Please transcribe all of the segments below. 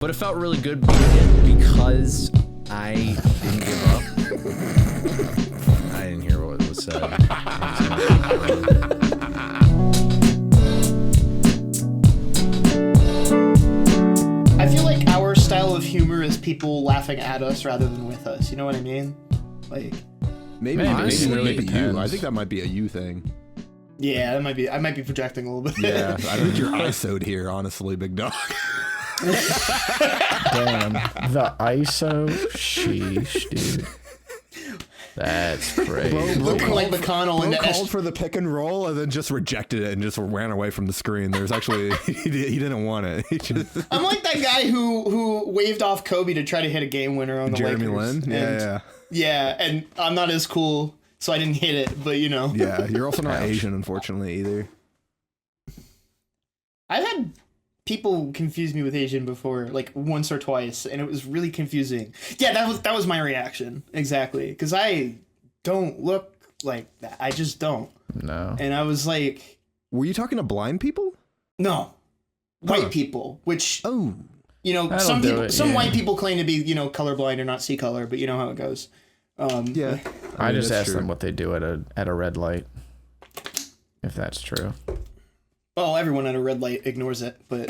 But it felt really good beating it because I didn't give up. I didn't hear what was said. I feel like our style of humor is people laughing at us rather than with us. You know what I mean? Like, maybe really you. I think that might be a you thing. yeah, that might be. I might be projecting a little bit. Yeah, I think you're ISO'd here, honestly, big dog. Damn, the ISO, sheesh, dude. That's crazy. Looking like McConnell in the called for the pick and roll and then just rejected it and just ran away from the screen. There's actually he didn't want it. I'm like that guy who waved off Kobe to try to hit a game winner on the Jeremy Lakers. Lin. Yeah, and I'm not as cool, so I didn't hit it. But you know. Yeah, you're also not Asian, unfortunately, either. I've had people confuse me with Asian before, like once or twice, and it was really confusing. Yeah, that was my reaction exactly, because I don't look like that. I just don't. No. And I was like, were you talking to blind people? No, white people. Which you know, That'll some white people claim to be colorblind or not see color, but you know how it goes. Yeah, I just asked them what they do at a red light, if that's true. Oh, everyone at a red light ignores it, but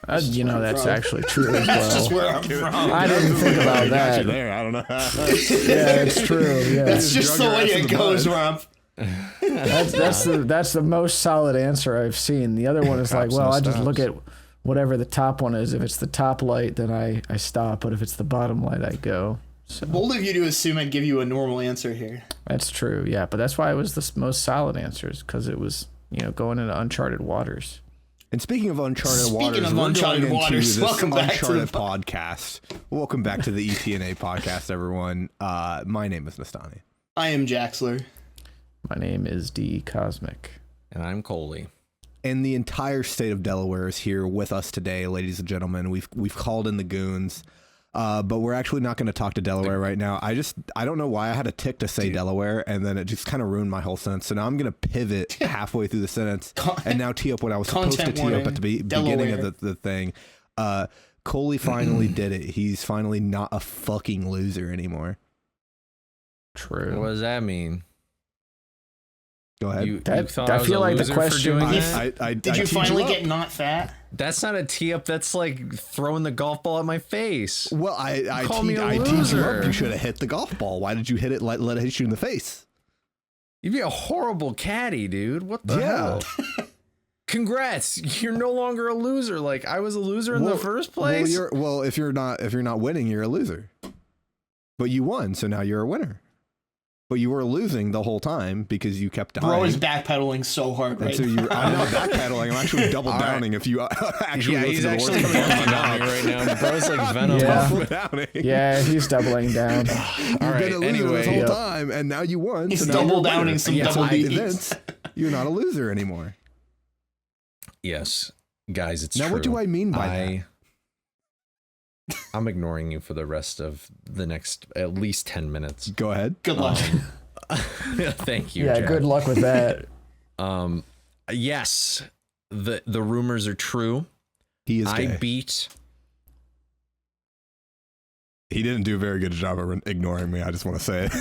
that's actually true as well. That's just where I'm from. I didn't think about that. There, I don't know. Yeah, it's true. Yeah, That's just the way it goes, Rob. that's the most solid answer I've seen. The other one is like, well, I just look at whatever the top one is. If it's the top light, then I stop. But if it's the bottom light, I go. So Bold of you to assume I'd give you a normal answer here. that's true. Yeah, but that's why it was the most solid answers, because it was going into uncharted waters. And speaking of uncharted waters, welcome back to the podcast. Welcome back to the ETNA podcast, everyone. My name is Nestani. I am Jaxler. My name is DECosmic. And I'm Coley. And the entire state of Delaware is here with us today, ladies and gentlemen. We've called in the goons. But we're actually not going to talk to Delaware right now. I don't know why I had a tick to say Delaware, and then it just kind of ruined my whole sentence. So now I'm going to pivot halfway through the sentence and now tee up what I was supposed to tee up at the beginning of the thing. Coley finally did it. He's finally not a fucking loser anymore. True. What does that mean? Go ahead. You thought I feel like the question. Did you finally get not fat? That's not a tee up. That's like throwing the golf ball at my face. Well, I teed you up. You should have hit the golf ball. Why did you hit it? Let it hit you in the face. You'd be a horrible caddy, dude. What the hell? Congrats, you're no longer a loser. Like I was a loser in the first place. If you're not winning, you're a loser. But you won, so now you're a winner. But you were losing the whole time because you kept dying. Bro is backpedaling so hard right now. I'm not backpedaling. I'm actually double downing. If you actually he's listen actually to the doubling down right now. Bro's like Venom. Yeah, he's doubling down. You've been a loser this whole time, and now you won. He's so double downing some double D's. You're not a loser anymore. Yes, guys, it's true. Now, what do I mean by that? I'm ignoring you for the rest of the next at least 10 minutes. Go ahead. Good luck. Thank you. Yeah, Jack. good luck with that. Yes, the rumors are true. He is gay. He didn't do a very good job of ignoring me. I just want to say it.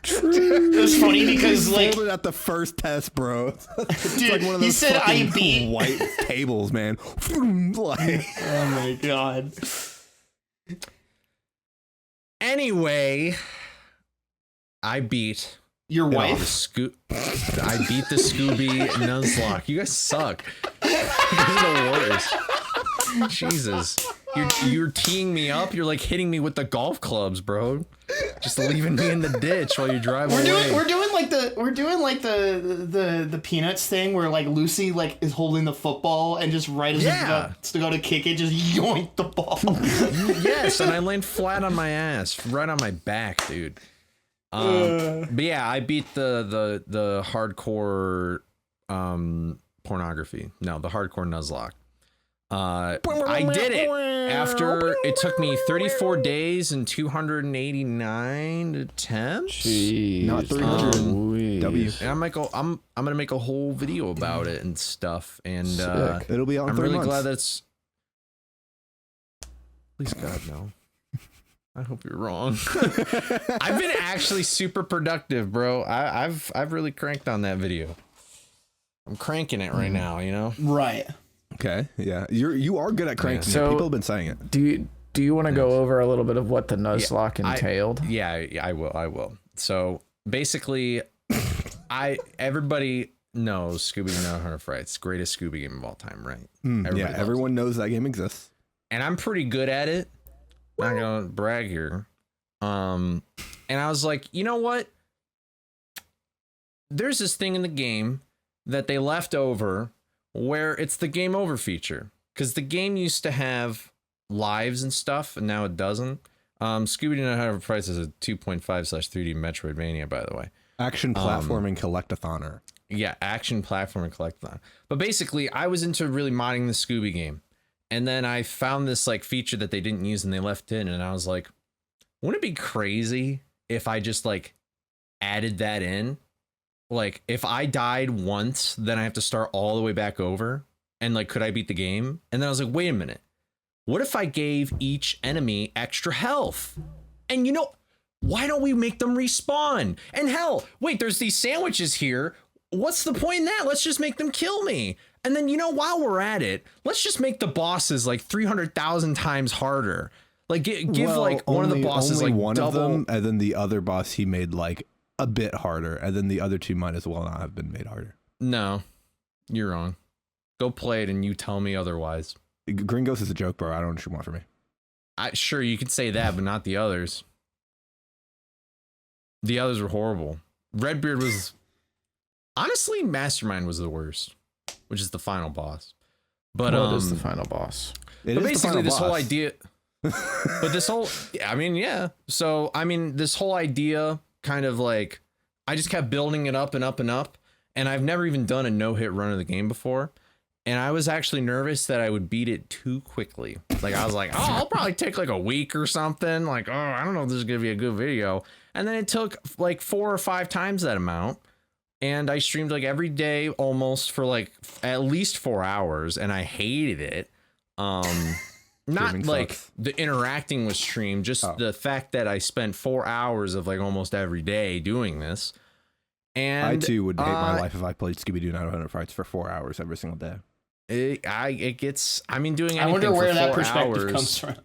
It was funny because like at the first test, bro. Dude, like one of those he said I beat white tables, man. Like, oh my god. Anyway, I beat your wife. I beat the Scooby Nuzlocke. You guys suck. You're the worst. Jesus. You're teeing me up. You're like hitting me with the golf clubs, bro. Just leaving me in the ditch while you drive away. We're doing like the Peanuts thing where like Lucy like is holding the football and just right as it's about to go to kick it, just yoink the ball. Yes, and I land flat on my ass, right on my back, dude. But yeah, I beat the hardcore pornography. No, the hardcore Nuzlocke. I did it after it took me 34 days and 289 attempts. Jeez. Not 300 W. And I'm gonna make a whole video about it and stuff. And it'll be on. I'm really glad that's Please God, no. I hope you're wrong. I've been actually super productive, bro. I've really cranked on that video. I'm cranking it right now, you know? Right. Okay. Yeah. You are good at cranking. So, people have been saying it. Do you want to go over a little bit of what the Nuzlocke entailed? I will. So basically, everybody knows Scooby No Hunter Frights, greatest Scooby game of all time, right? Everyone knows that game exists. And I'm pretty good at it. Not gonna brag here. And I was like, you know what? There's this thing in the game that they left over where it's the game over feature. Because the game used to have lives and stuff, and now it doesn't. Scooby Doo Hunter Frights is a 2.5/3D Metroidvania, by the way. Action platforming collectathon. Yeah, action platforming collectathon. But basically, I was into really modding the Scooby game. And then I found this like feature that they didn't use and they left in, and I was like, wouldn't it be crazy if I just like added that in? Like if I died once, then I have to start all the way back over, and like could I beat the game? And then I was like, wait a minute. What if I gave each enemy extra health? And you know, why don't we make them respawn? And hell, wait, there's these sandwiches here. What's the point in that? Let's just make them kill me. And then, you know, while we're at it, let's just make the bosses like 300,000 times harder. Like give like one of the bosses like one double. of them, and then the other boss he made like a bit harder, and then the other two might as well not have been made harder. No, you're wrong. Go play it and you tell me otherwise. Gringos is a joke, bro. I don't know what you want from me. Sure, you could say that, but not the others. The others were horrible. Redbeard was... Honestly, Mastermind was the worst, which is the final boss. But what is the final boss? But basically, this whole idea... But this whole... I mean, yeah. So, I mean, this whole idea kind of like... I just kept building it up and up and up. And I've never even done a no-hit run of the game before. And I was actually nervous that I would beat it too quickly. Like, I was like, oh, I'll probably take like a week or something. Like, oh, I don't know if this is going to be a good video. And then it took like 4 or 5 times that amount. And I streamed like every day almost for like at least 4 hours. And I hated it. Not like the interacting with stream, just the fact that I spent 4 hours of like almost every day doing this. And I too would hate my life if I played Scooby Doo Night Hunter Frights for 4 hours every single day. It gets, I mean, doing anything I wonder where for that 4 perspective hours. comes from.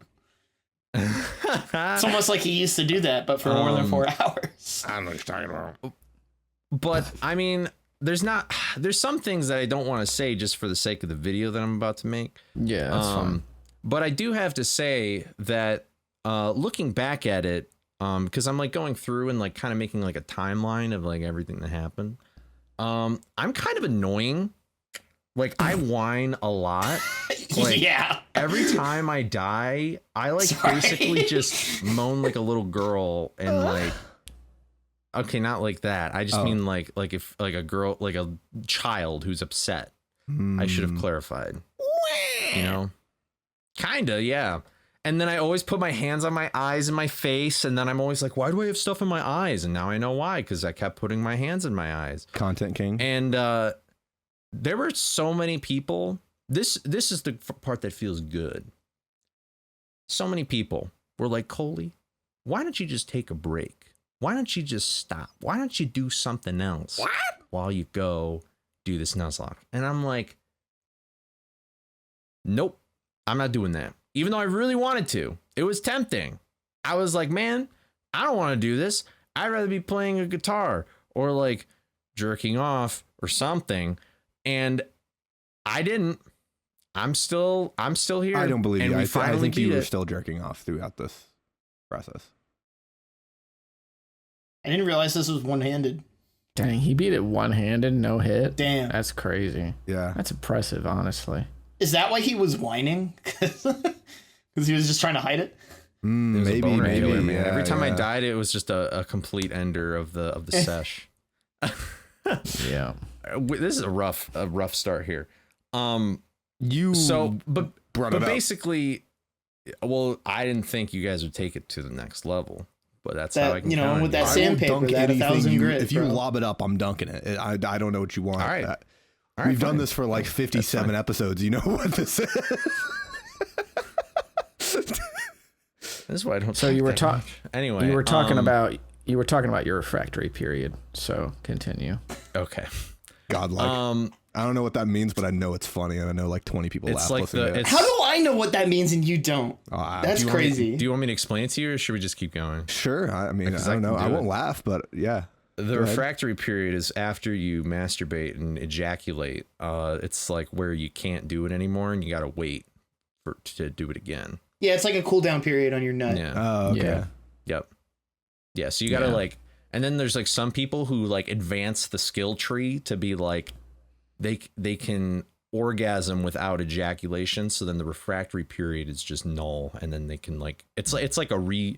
It's almost like he used to do that, but for more than 4 hours. I don't know what you're talking about. But I mean, there's some things that I don't want to say just for the sake of the video that I'm about to make. Yeah, that's fine. But I do have to say that looking back at it, because I'm like going through and like kind of making like a timeline of like everything that happened. I'm kind of annoying. Like I whine a lot. Like, yeah. Every time I die, I like basically just moan like a little girl and like. Okay, not like that. I just mean like if like a girl, like a child who's upset. I should have clarified. You know, kinda, yeah. And then I always put my hands on my eyes and my face, and then I'm always like, why do I have stuff in my eyes? And now I know why, because I kept putting my hands in my eyes. Content king. And there were so many people. This is the part that feels good. So many people were like, Coley, why don't you just take a break? Why don't you just stop? Why don't you do something else while you go do this Nuzlocke? And I'm like, nope, I'm not doing that. Even though I really wanted to. It was tempting. I was like, man, I don't want to do this. I'd rather be playing a guitar or like jerking off or something. And I didn't. I'm still here. I don't believe you. I think you were it. still jerking off throughout this process. I didn't realize this was one-handed. Dang, he beat it one-handed, no hit. Damn. That's crazy. Yeah. That's impressive, honestly. Is that why he was whining? Because he was just trying to hide it? Maybe. Man. Yeah, every time I died, it was just a complete ender of the sesh. Yeah. This is a rough start here. But brought it up. Basically, well, I didn't think you guys would take it to the next level. But that's how I can count with you. that sandpaper, that 1,000 grit. If you lob it up, I'm dunking it. I don't know what you want. All right. We've done this for like 57 episodes. You know what this is. This is why I don't. So you were talking. Anyway, you were talking about your refractory period. So continue. Okay. Godlike. I don't know what that means, but I know it's funny, and I know like 20 people laugh listening to it. How do I know what that means and you don't? That's crazy. Do you want me to explain it to you, or should we just keep going? Sure. I mean, I don't know. I won't laugh, but yeah. The refractory period is after you masturbate and ejaculate. It's like where you can't do it anymore, and you gotta wait to do it again. Yeah, it's like a cool down period on your nut. Yeah. Oh, okay. Yeah. Yep. Yeah. So you gotta like, and then there's like some people who like advance the skill tree to be like, they can orgasm without ejaculation. So then the refractory period is just null, and then they can like, it's like a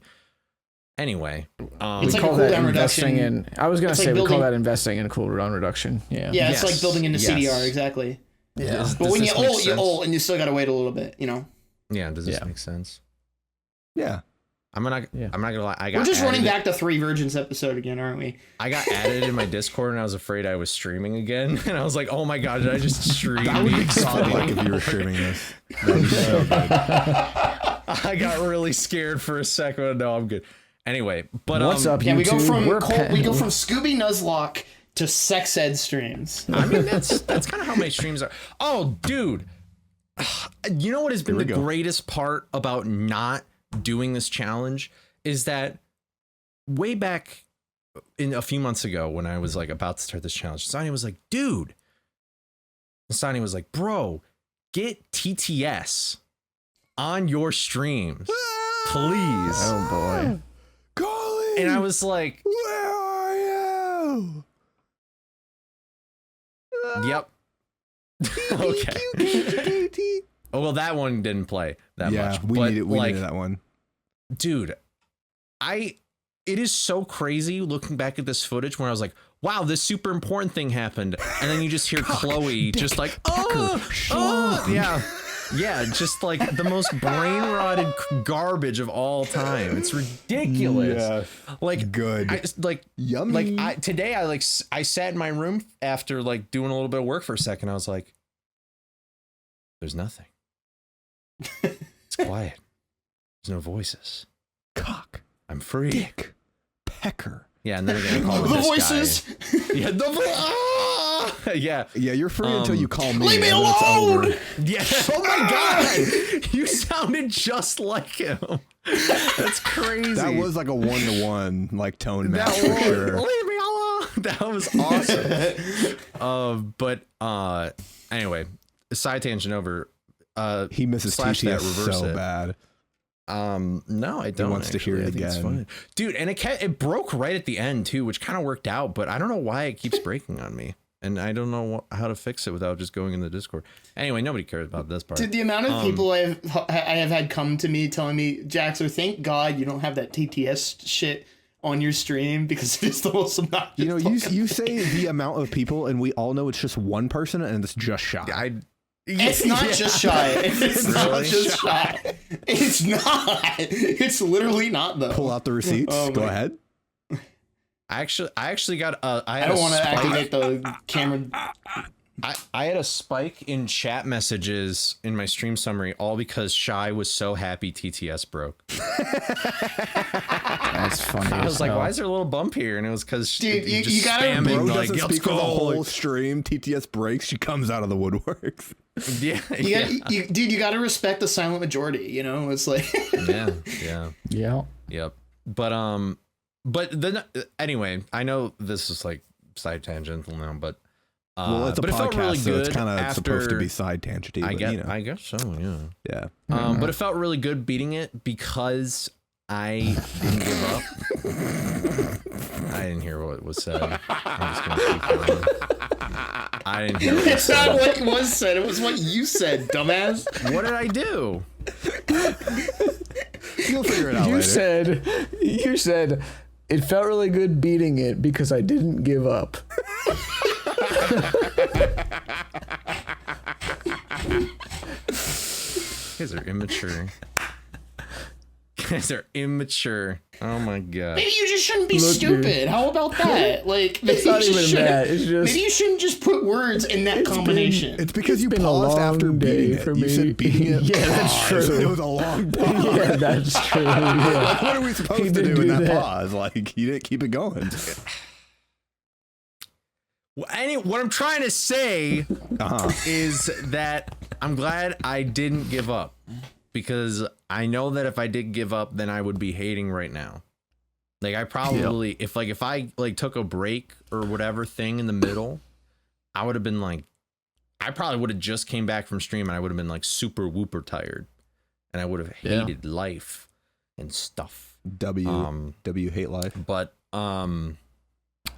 Anyway, it's we like call a that cooldown investing reduction. in. I was gonna It's say like we call building- that investing in cooldown reduction. Yeah. Yeah, it's like building into CDR, exactly. Yeah. But when you ult, and you still gotta wait a little bit, you know. Yeah. Does this make sense? Yeah. I'm not gonna lie. We're just running back to 3 Virgins episode again, aren't we? I got added in my Discord, and I was afraid I was streaming again. And I was like, "Oh my god, did I just stream?" That would be exciting like if you were streaming this. That'd be so good. I got really scared for a second. No, I'm good. Anyway, but what's up, Yeah, YouTube? we go from Scooby Nuzlocke to sex ed streams. I mean, that's kind of how my streams are. Oh, dude, you know what has been the greatest part about not doing this challenge is that way back in a few months ago when I was like about to start this challenge, Nestani was like, dude, Nestani was like, bro, get TTS on your streams, please. Oh boy. Colin! And I was like, where are you? Yep. Okay. Oh, well, that one didn't play that much. We needed that one. Dude, it is so crazy looking back at this footage when I was like, wow, this super important thing happened. And then you just hear Chloe just like, yeah, just like the most brain rotted garbage of all time. It's ridiculous. Yeah. Like good. Yummy. Like today I sat in my room after like doing a little bit of work for a second. I was like, there's nothing. It's quiet. There's no voices. Cock. I'm free. Dick. Pecker. Yeah, and then they're gonna call The voices. Yeah, yeah. Yeah, you're free until you call me. Leave me alone. Yeah. Oh my god, you sounded just like him. That's crazy. That was like a 1-to-1 like tone match for sure. Leave me alone. That was awesome. But anyway, side tangent over. He misses TTS so bad. No, I don't. He wants to hear it again, dude. And it broke right at the end too, which kind of worked out. But I don't know why it keeps breaking on me, and I don't know how to fix it without just going in the Discord. Anyway, nobody cares about this part. Dude, the amount of people I have had come to me telling me, Jaxler, thank God you don't have that TTS shit on your stream because it is the most obnoxious. You know, you say the amount of people, and we all know it's just one person, and it's just Shy. It's not just Shy. It's not just Shy. It's not. It's literally not though. Pull out the receipts. Go ahead. I actually got. I don't want to activate the camera. I had a spike in chat messages in my stream summary, all because Shy was so happy TTS broke. That's funny. I was like, why is there a little bump here? And it was because dude, you gotta spamming, bro like, doesn't speak for the whole stream. TTS breaks. She comes out of the woodworks. Yeah, dude, you gotta respect the silent majority. You know, it's like Yep. But then anyway, I know this is like side tangential now, but well, it's a podcast, it felt really so good. It's kind of supposed to be side tangenty. I guess so. Yeah. Yeah. But it felt really good beating it because I didn't give up. I didn't hear what was said. I'm just gonna keep going. I didn't hear what was said. It's not what was said. It was what you said, dumbass. What did I do? You'll figure it out later. You said it felt really good beating it because I didn't give up. You guys are immature. guys are immature. Oh my god. Maybe you just shouldn't be Look, stupid. dude. How about that? Like, maybe It's not you even shouldn't- that. It's just maybe you shouldn't just put words in that combination. It's because you been a paused long after day beating it. for You me. said beating it. Yeah, that's pause. true. It was a long pause. yeah, that's true. Yeah. Like, what are we supposed He to did do in do that, that. pause? Like, you didn't keep it going. What I'm trying to say Uh-huh. is that I'm glad I didn't give up, because I know that if I did give up, then I would be hating right now. Like, I probably, if I took a break or whatever thing in the middle, I would have been like, I probably would have just came back from stream and I would have been like super whooper tired, and I would have hated life and stuff. W hate life. But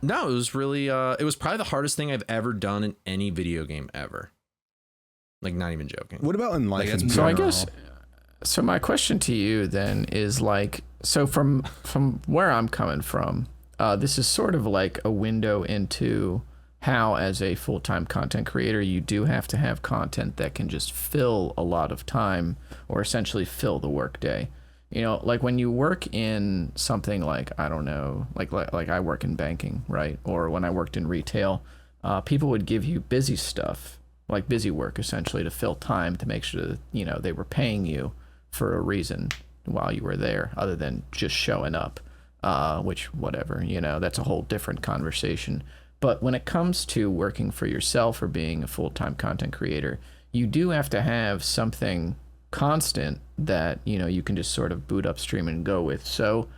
no, it was really it was probably the hardest thing I've ever done in any video game ever. Like, not even joking. What about in life? Like, in So I general? guess, so my question to you then is like, so from where I'm coming from, this is sort of like a window into how, as a full-time content creator, you do have to have content that can just fill a lot of time, or essentially fill the workday. You know, like when you work in something like, I don't know, like I work in banking, right? Or when I worked in retail, people would give you busy stuff, like busy work, essentially, to fill time, to make sure that, you know, they were paying you for a reason while you were there, other than just showing up, which, whatever, you know, that's a whole different conversation. But when it comes to working for yourself or being a full-time content creator, you do have to have something constant that, you know, you can just sort of boot up, stream, and go with. So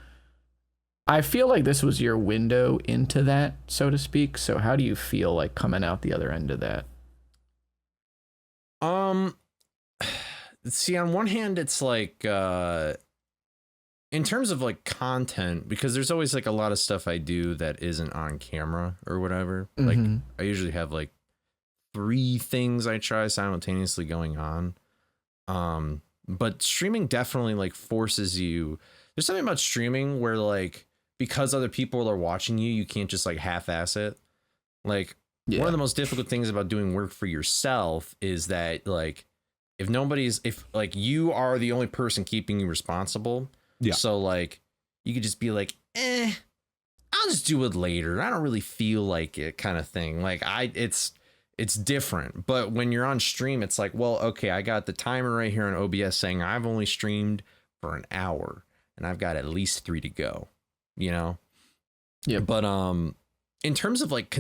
I feel like this was your window into that, so to speak. So how do you feel like coming out the other end of that? See, on one hand, it's like in terms of like content, because there's always like a lot of stuff I do that isn't on camera or whatever. Like, I usually have like 3 things I try simultaneously going on. But streaming definitely like forces you. There's something about streaming where, like, because other people are watching you, you can't just like half-ass it. Like, one of the most difficult things about doing work for yourself is that, like, if like you are the only person keeping you responsible. Yeah. So like you could just be like, I'll just do it later. I don't really feel like it, kind of thing. Like, it's different. But when you're on stream, it's like, well, okay, I got the timer right here on OBS saying I've only streamed for an hour and I've got at least 3 to go, you know? Yeah. But in terms of like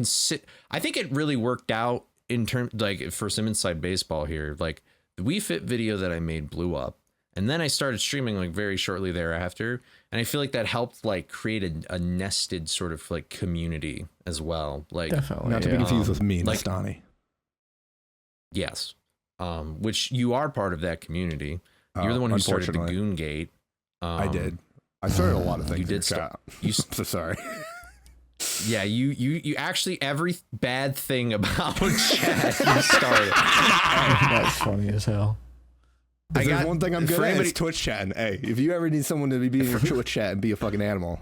I think it really worked out in terms, like, for some inside baseball here. Like, the Wii Fit video that I made blew up, and then I started streaming like very shortly thereafter, and I feel like that helped like create a nested sort of like community as well. Like, definitely, not to be confused with me, like, Nestani. Yes, which you are part of that community. You're the one who started the Goon Gate. I did. I started a lot of things. You did start. I'm so sorry. Yeah, you actually, every bad thing about chat you started. That's funny as hell. I got one thing I'm good at, it's Twitch chatting. Hey, if you ever need someone to be in your Twitch chat and be a fucking animal,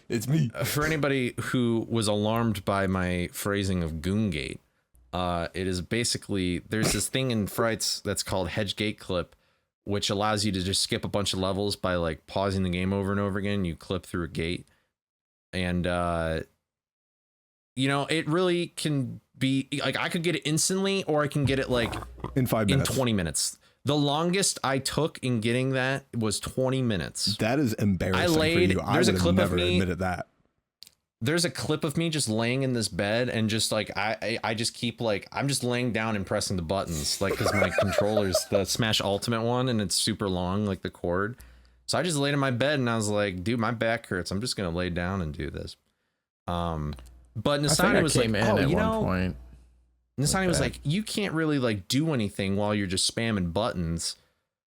it's me. For anybody who was alarmed by my phrasing of Goongate, it is basically, there's this thing in Frights that's called Hedge Gate Clip, which allows you to just skip a bunch of levels by like pausing the game over and over again. You clip through a gate. And, you know, it really can be like, I could get it instantly, or I can get it like in 5 minutes, in 20 minutes. The longest I took in getting that was 20 minutes. That is embarrassing for you. There's a clip never of me. Admitted that. There's a clip of me just laying in this bed and just like, I just keep like, I'm just laying down and pressing the buttons, like, cause my controller's the Smash Ultimate one and it's super long, like the cord. So I just laid in my bed and I was like, dude, my back hurts. I'm just going to lay down and do this. But Nestani was like, oh, you know, Nestani was like, you can't really like do anything while you're just spamming buttons,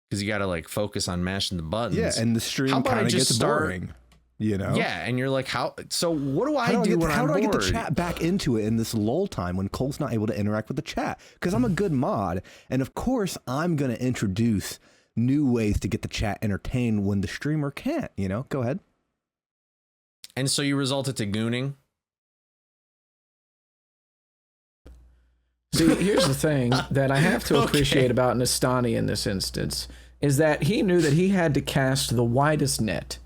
because you got to like focus on mashing the buttons. Yeah, and the stream kind of gets boring, you know? Yeah, and you're like, so what do I do when I'm bored? How do I get the chat back into it in this lull time when Cole's not able to interact with the chat? Because I'm a good mod, and of course I'm going to introduce new ways to get the chat entertained when the streamer can't, you know? Go ahead. And so you resulted to gooning? See, here's the thing that I have to appreciate about Nestani in this instance is that he knew that he had to cast the widest net.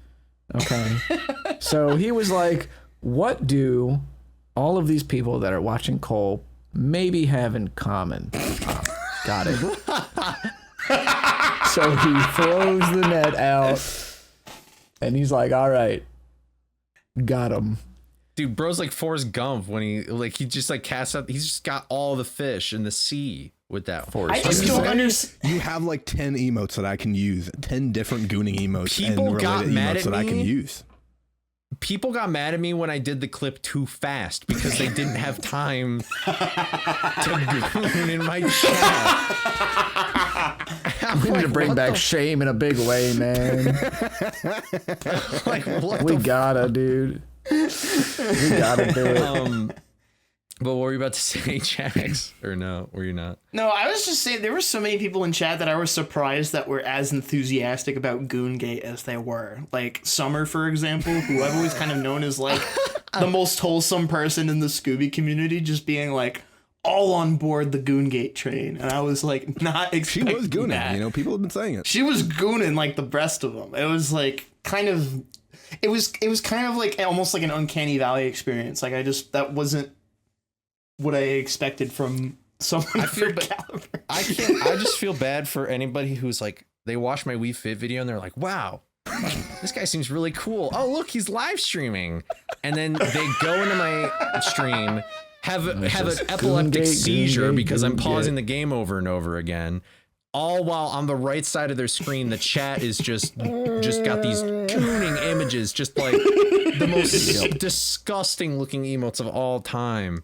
Okay. So he was like, what do all of these people that are watching Cole maybe have in common? Got it. So he throws the net out and he's like, all right, got him. Dude, bro's like Forrest Gump when he just like casts out. He's just got all the fish in the sea with that. I just don't understand. You have like 10 emotes that I can use, 10 different gooning emotes People and got related mad emotes at that I can me. use. People got mad at me when I did the clip too fast because they didn't have time to goon in my chat. We need to bring back shame in a big way, man. Like, what We the gotta, dude. We gotta do it. But what were you about to say, Jax? Or no, were you not? No, I was just saying there were so many people in chat that I was surprised that were as enthusiastic about Goongate as they were. Like Summer, for example, who I've always kind of known as like the most wholesome person in the Scooby community, just being like all on board the Goongate train. And I was like not She expecting was gooning, that. you know, people have been saying it. She was gooning like the rest of them. It was like kind of, it was kind of like almost like an Uncanny Valley experience. Like that wasn't what I expected from someone of her caliber. I just feel bad for anybody who's like, they watch my Wii Fit video and they're like, wow, this guy seems really cool. Oh, look, he's live streaming. And then they go into my stream, have an epileptic seizure because I'm pausing the game over and over again. All while on the right side of their screen, the chat is just got these tuning images, just like the most disgusting looking emotes of all time.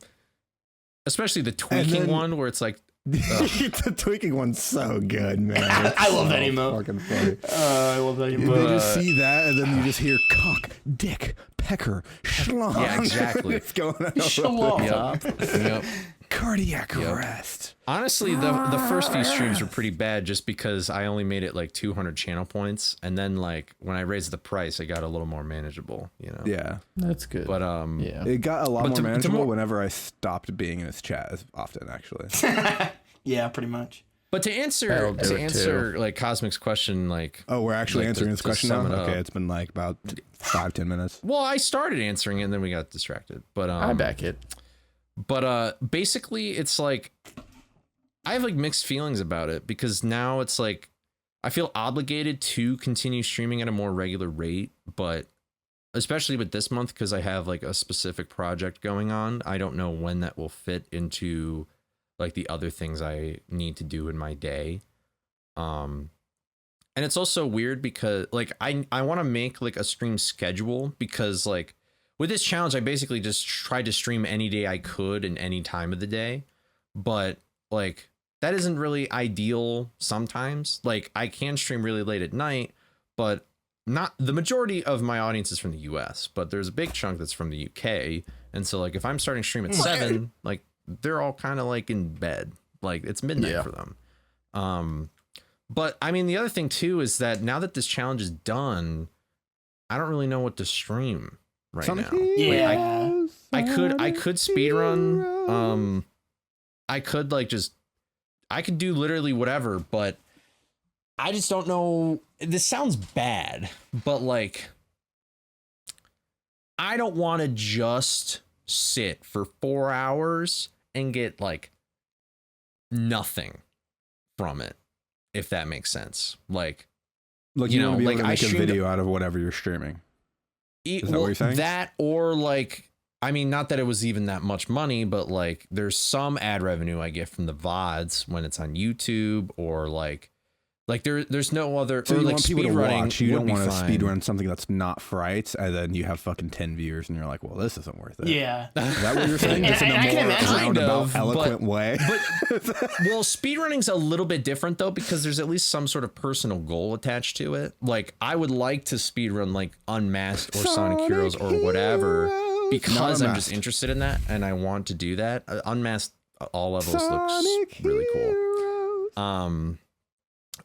Especially the tweaking one where it's like... The tweaking one's so good, man. I love that emote. Fucking funny. I love that They emote. just see that and then you just hear cock, dick, pecker, schlong. Yeah, exactly. It's going on. Shalom. Yep. Cardiac arrest. Honestly, the first few streams were pretty bad just because I only made it like 200 channel points. And then like when I raised the price, it got a little more manageable, you know? Yeah. That's good. But yeah. It got a lot more to manageable whenever I stopped being in his chat as often, actually. Yeah, pretty much. But to answer like Cosmic's question, like... Oh, we're actually like, answering this question now? sum it up. Okay, it's been like about 5-10 minutes. Well, I started answering it and then we got distracted. But I back it. But basically it's like I have like mixed feelings about it because now it's like I feel obligated to continue streaming at a more regular rate, but especially with this month because I have like a specific project going on. I don't know when that will fit into like the other things I need to do in my day. And it's also weird because like I want to make like a stream schedule because like with this challenge, I basically just tried to stream any day I could and any time of the day. But like that isn't really ideal sometimes. Like I can stream really late at night, but not the majority of my audience is from the US, but there's a big chunk that's from the UK. And so like if I'm starting stream at 7, like they're all kind of like in bed. Like it's midnight for them. But I mean, the other thing too is that now that this challenge is done, I don't really know what to stream right now. Yeah. Like, I could speedrun. I could like I could do literally whatever, but I just don't know. This sounds bad, but like I don't want to just sit for 4 hours and get like nothing from it, if that makes sense. Like you know, like able to I make a streamed video out of whatever you're streaming. Is that what you're saying? That or like, I mean, not that it was even that much money, but like there's some ad revenue I get from the VODs when it's on YouTube or like there's no other. So or you like want people to speedrunning watch. You would don't be want to fine. speedrun something that's not frights, and then you have fucking 10 viewers, and you're like, well, this isn't worth it. Yeah. Is that what you're saying? Just in And I a can more imagine- roundabout, Kind of, eloquent way. Well, speedrunning's a little bit different though, because there's at least some sort of personal goal attached to it. Like I would like to speedrun like Unmasked or Sonic Heroes or whatever, because I'm just interested in that and I want to do that. Unmasked all levels looks really cool.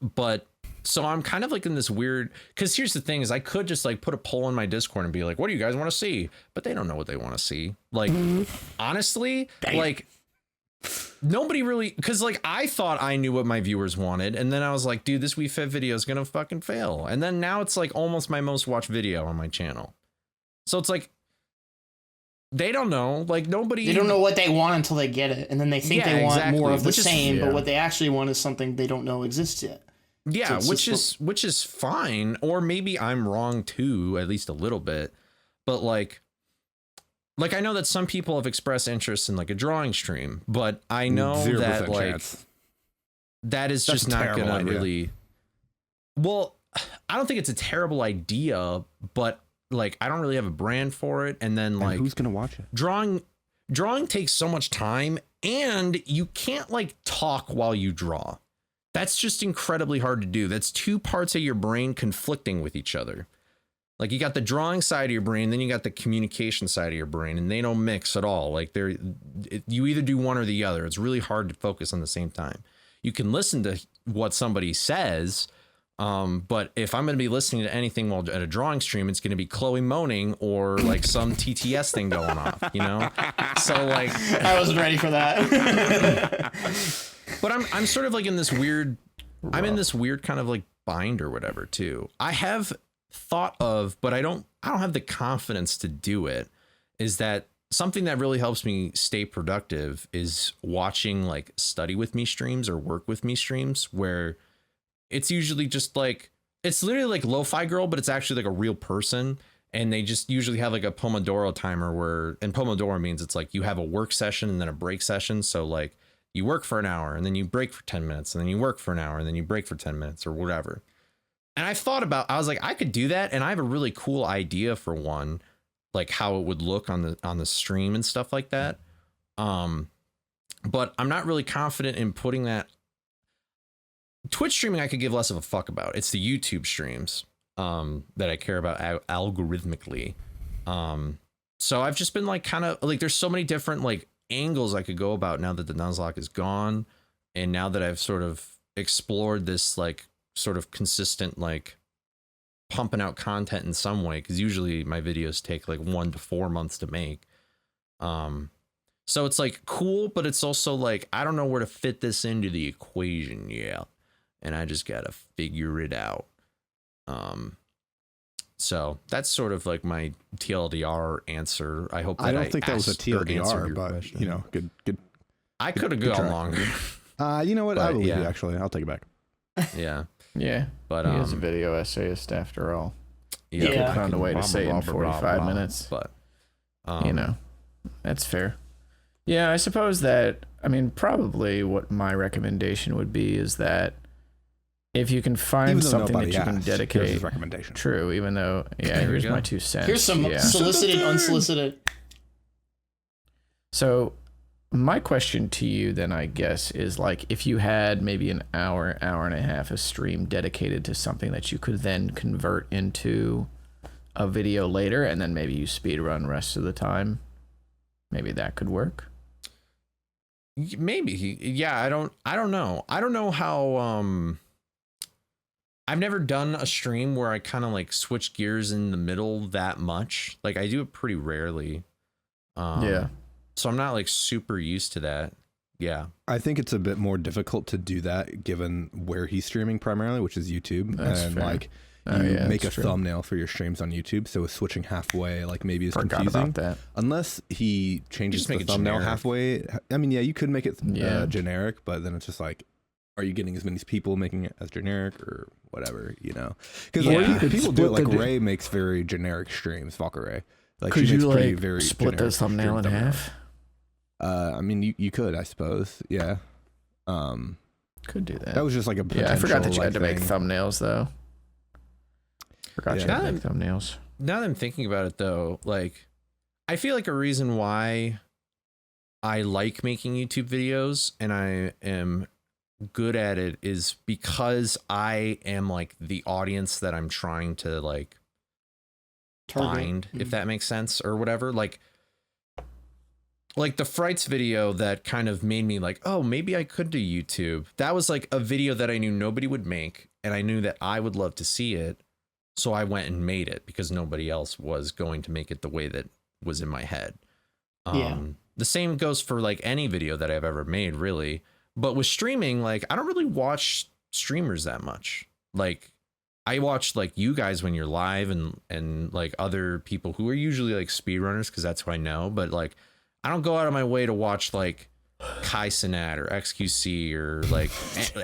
But so I'm kind of like in this weird, because here's the thing is I could just like put a poll in my Discord and be like, what do you guys want to see? But they don't know what they want to see. Like, honestly, like nobody really, because like I thought I knew what my viewers wanted, and then I was like, dude, this Wii Fit video is gonna fucking fail, and then now it's like almost my most watched video on my channel. So it's like they don't know, like nobody. They don't know what they want until they get it, and then they think they want more of the same, but what they actually want is something they don't know exists yet. Yeah, so which is fine, or maybe I'm wrong too, at least a little bit, but like I know that some people have expressed interest in like a drawing stream, but I know that like chance. That is just not gonna really. Well, I don't think it's a terrible idea, but like I don't really have a brand for it, and then like who's gonna watch it? Drawing takes so much time, and you can't like talk while you draw. That's just incredibly hard to do. That's two parts of your brain conflicting with each other. Like you got the drawing side of your brain, then you got the communication side of your brain, and they don't mix at all. Like you either do one or the other. It's really hard to focus on the same time. You can listen to what somebody says, but if I'm going to be listening to anything while at a drawing stream, it's going to be Chloe moaning or like some TTS thing going off, you know? So like I wasn't ready for that. But I'm sort of like in this weird, I'm in this weird kind of like bind or whatever too. I have thought of, but I don't have the confidence to do it, is that something that really helps me stay productive is watching like study with me streams or work with me streams, where it's usually just like, it's literally like Lo-Fi Girl, but it's actually like a real person. And they just usually have like a Pomodoro timer where, and Pomodoro means it's like you have a work session and then a break session. So like you work for an hour and then you break for 10 minutes and then you work for an hour and then you break for 10 minutes or whatever. And I thought about, I was like, I could do that. And I have a really cool idea for one, like how it would look on the stream and stuff like that. But I'm not really confident in putting that. Twitch streaming, I could give less of a fuck about. It's the YouTube streams that I care about algorithmically. So I've just been like kind of like, there's so many different like angles I could go about now that the Nuzlocke is gone. And now that I've sort of explored this like sort of consistent like pumping out content in some way, because usually my videos take like 1 to 4 months to make. So it's like cool, but it's also like I don't know where to fit this into the equation yet, and I just gotta figure it out. So that's sort of like my TLDR answer. I hope that I don't think that was a TLDR, but question. You know, good. I could have gone longer. You know what? I believe you. Actually, I'll take it back. Yeah. Yeah, but he is a video essayist after all. Yeah, found a way to say it in 45 minutes. But you know, that's fair. Yeah, I suppose that. I mean, probably what my recommendation would be is that if you can find something that you can dedicate. Here's his recommendation. True, even though here's my 2 cents. Here's some solicited, unsolicited. So my question to you then, I guess, is like if you had maybe an hour and a half of stream dedicated to something that you could then convert into a video later, and then maybe you speed run rest of the time, maybe that could work. Maybe. Yeah, I don't know. I don't know how I've never done a stream where I kind of like switch gears in the middle that much. Like I do it pretty rarely. Yeah. So I'm not like super used to that. Yeah. I think it's a bit more difficult to do that given where he's streaming primarily, which is YouTube. That's and fair. Like you make a thumbnail for your streams on YouTube. So switching halfway, like maybe is confusing. About that. Unless he changes the thumbnail halfway. I mean, yeah, you could make it generic, but then it's just like, are you getting as many people making it as generic or whatever, you know? Because people do it. Like Ray makes very generic streams, Valkyrie. Like could she makes you pretty, like very split the thumbnail in half? I mean, you could, I suppose. Yeah. Could do that. That was just like a potential. Yeah, I forgot that you had to thing. make thumbnails though. Forgot you had to make thumbnails. Now that I'm thinking about it though, like I feel like a reason why I like making YouTube videos and I am good at it is because I am like the audience that I'm trying to like find, if that makes sense or whatever. Like the Frights video that kind of made me like, oh, maybe I could do YouTube. That was like a video that I knew nobody would make and I knew that I would love to see it. So I went and made it because nobody else was going to make it the way that was in my head. the same goes for like any video that I've ever made, really. But with streaming, like I don't really watch streamers that much. Like I watch like you guys when you're live and like other people who are usually like speedrunners, because that's who I know. But like I don't go out of my way to watch like Kai Cenat or XQC or like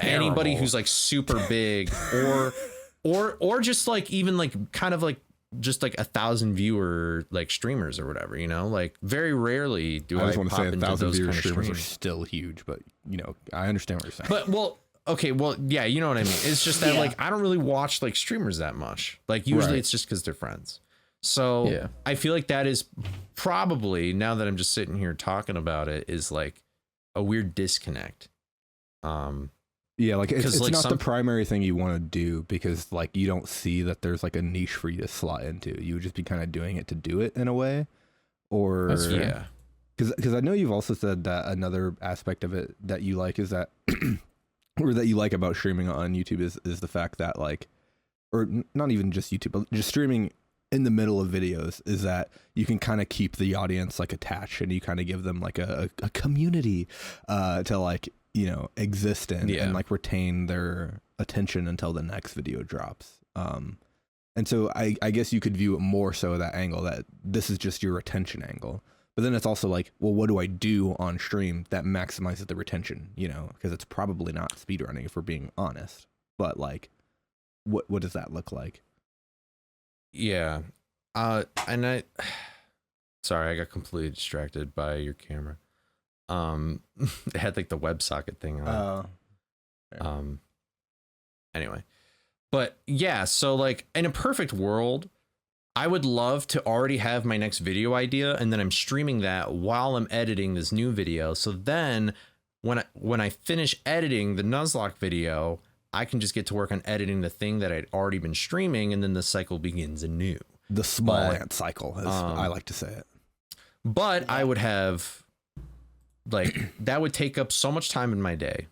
anybody who's like super big or just like even like kind of like just like 1,000 viewer like streamers or whatever, you know, like very rarely do I just want to pop say into 1,000 those viewer kind of streamers are streams. still huge, but you know, I understand what you're saying. But well, okay, well, yeah, you know what I mean. It's just that like I don't really watch like streamers that much. Like usually it's just because they're friends. So I feel like that is probably, now that I'm just sitting here talking about it, is like a weird disconnect. Yeah, like it's like not the primary thing you want to do, because like you don't see that there's like a niche for you to slot into. You would just be kind of doing it to do it in a way, or because I know you've also said that another aspect of it that you like is that or that you like about streaming on YouTube is the fact that like, or not even just YouTube, but just streaming in the middle of videos, is that you can kind of keep the audience like attached, and you kind of give them like a community to like, you know, exist in and like retain their attention until the next video drops. And so I guess you could view it more so that angle, that this is just your retention angle. But then it's also like, well, what do I do on stream that maximizes the retention, you know, because it's probably not speedrunning if we're being honest. But like, what does that look like? Yeah. And I sorry, I got completely distracted by your camera. It had like the WebSocket thing on it. Anyway, but yeah, so like in a perfect world, I would love to already have my next video idea, and then I'm streaming that while I'm editing this new video. So then when I finish editing the Nuzlocke video, I can just get to work on editing the thing that I'd already been streaming, and then the cycle begins anew. The small ant cycle, as I like to say it. But I would have, like, that would take up so much time in my day.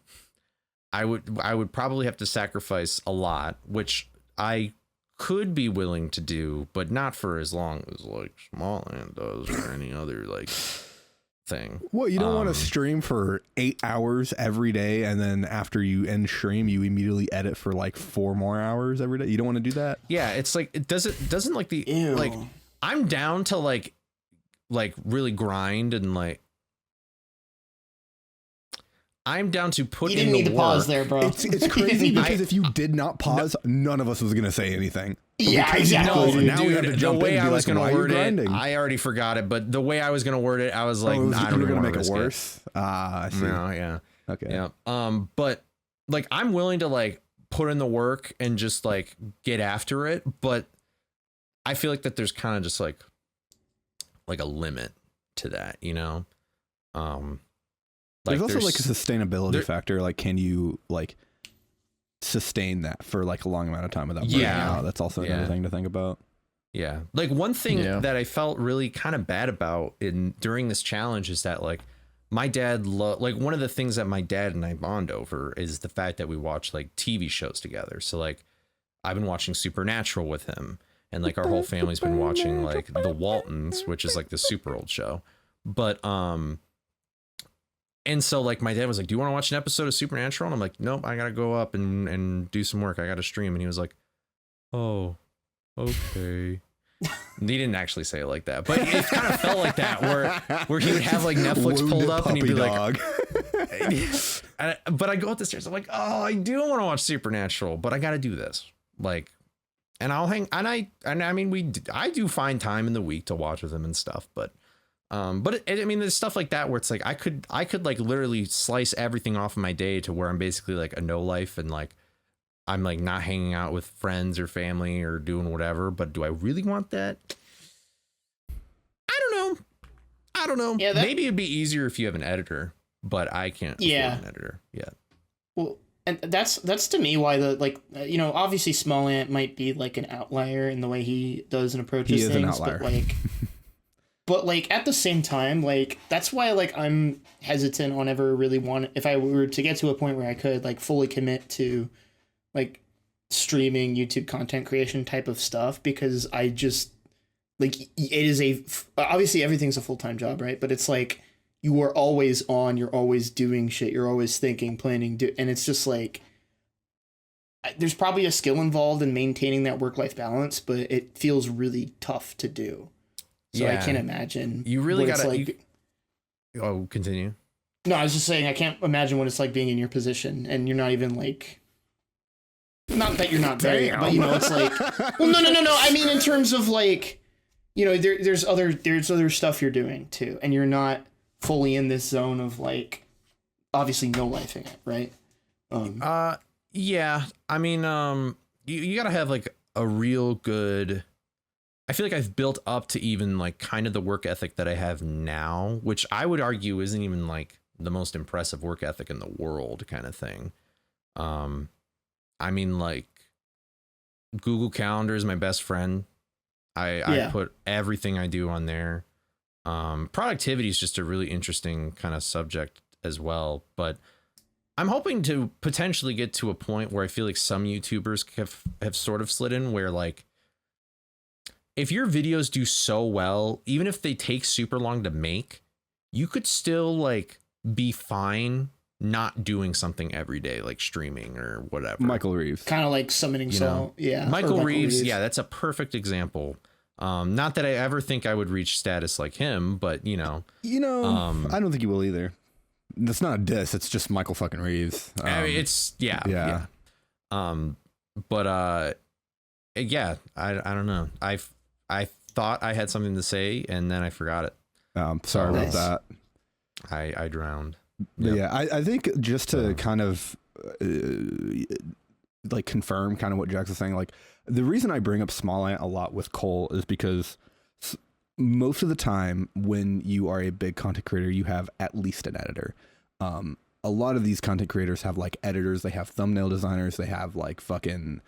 I would probably have to sacrifice a lot, which I could be willing to do, but not for as long as like Small Ant does or any other like thing. Well, you don't want to stream for 8 hours every day, and then after you end stream, you immediately edit for like 4 more hours every day. You don't want to do that. Yeah, it's like it doesn't like the Ew. like. I'm down to like really grind and like. I'm down to put in the work. You didn't need to pause there, bro. It's crazy because if you did not pause, none of us was gonna say anything. Yeah, exactly. No, now we have to jump the way in and I be was like, going "Why to are you word it, grinding?" I already forgot it. But the way I was going to word it, I was like, I I don't you were even gonna want make to it worse. I see. No, yeah, Okay. yeah. But like, I'm willing to like put in the work and just like get after it. But I feel like that there's kind of just like a limit to that, you know. There's also like a sustainability factor. Like, can you like sustain that for like a long amount of time without burning out? That's also another thing to think about. Yeah. Like one thing that I felt really kind of bad about during this challenge is that like my dad like one of the things that my dad and I bond over is the fact that we watch like TV shows together. So like I've been watching Supernatural with him, and like our whole family's been watching like The Waltons, which is like the super old show. But and so like my dad was like, do you want to watch an episode of Supernatural? And I'm like, nope, I gotta go up and do some work. I gotta stream. And he was like, oh, okay. He didn't actually say it like that, but it kind of felt like that, where he would have like Netflix pulled up and he'd be like, but I go up the stairs. I'm like, oh, I do want to watch Supernatural, but I got to do this. Like, and I'll hang, and I mean, I do find time in the week to watch with him and stuff, but I mean, there's stuff like that where it's like, I could like literally slice everything off of my day to where I'm basically like a no life, and like, I'm like not hanging out with friends or family or doing whatever, but do I really want that? I don't know. Yeah, maybe it'd be easier if you have an editor, but I can't afford an editor yet. Well, and that's to me why the like, you know, obviously Small Ant might be like an outlier in the way he does and approaches things, an outlier. But like at the same time, like that's why like I'm hesitant on ever really if I were to get to a point where I could like fully commit to like streaming YouTube content creation type of stuff, because I just like, it is obviously everything's a full-time job, right? But it's like, you are always on, you're always doing shit, you're always thinking, planning, and it's just like, there's probably a skill involved in maintaining that work-life balance, but it feels really tough to do. So I can't imagine. You really got gotta. Oh, continue. No, I was just saying I can't imagine what it's like being in your position, and you're not even like. Not that you're not there, but you know, it's like. Well, no. I mean, in terms of like, you know, there's other stuff you're doing too, and you're not fully in this zone of like, obviously no lifing it, right? Yeah. I mean, you gotta have like a real good. I feel like I've built up to even like kind of the work ethic that I have now, which I would argue isn't even like the most impressive work ethic in the world kind of thing. I mean, like Google Calendar is my best friend. I put everything I do on there. Productivity is just a really interesting kind of subject as well, but I'm hoping to potentially get to a point where I feel like some YouTubers have sort of slid in where like, if your videos do so well, even if they take super long to make, you could still like be fine not doing something every day, like streaming or whatever. Michael Reeves. Kind of like summoning Saul. Yeah. Michael Reeves. Yeah, that's a perfect example. Not that I ever think I would reach status like him, but you know, I don't think you will either. That's not a diss. It's just Michael fucking Reeves. I mean, it's yeah. But yeah, I don't know. I thought I had something to say and then I forgot it. Sorry about that. I drowned. But yeah, I think just to kind of like confirm kind of what Jax was saying, like the reason I bring up Small Ant a lot with Cole is because most of the time when you are a big content creator, you have at least an editor. A lot of these content creators have like editors, they have thumbnail designers, they have like fucking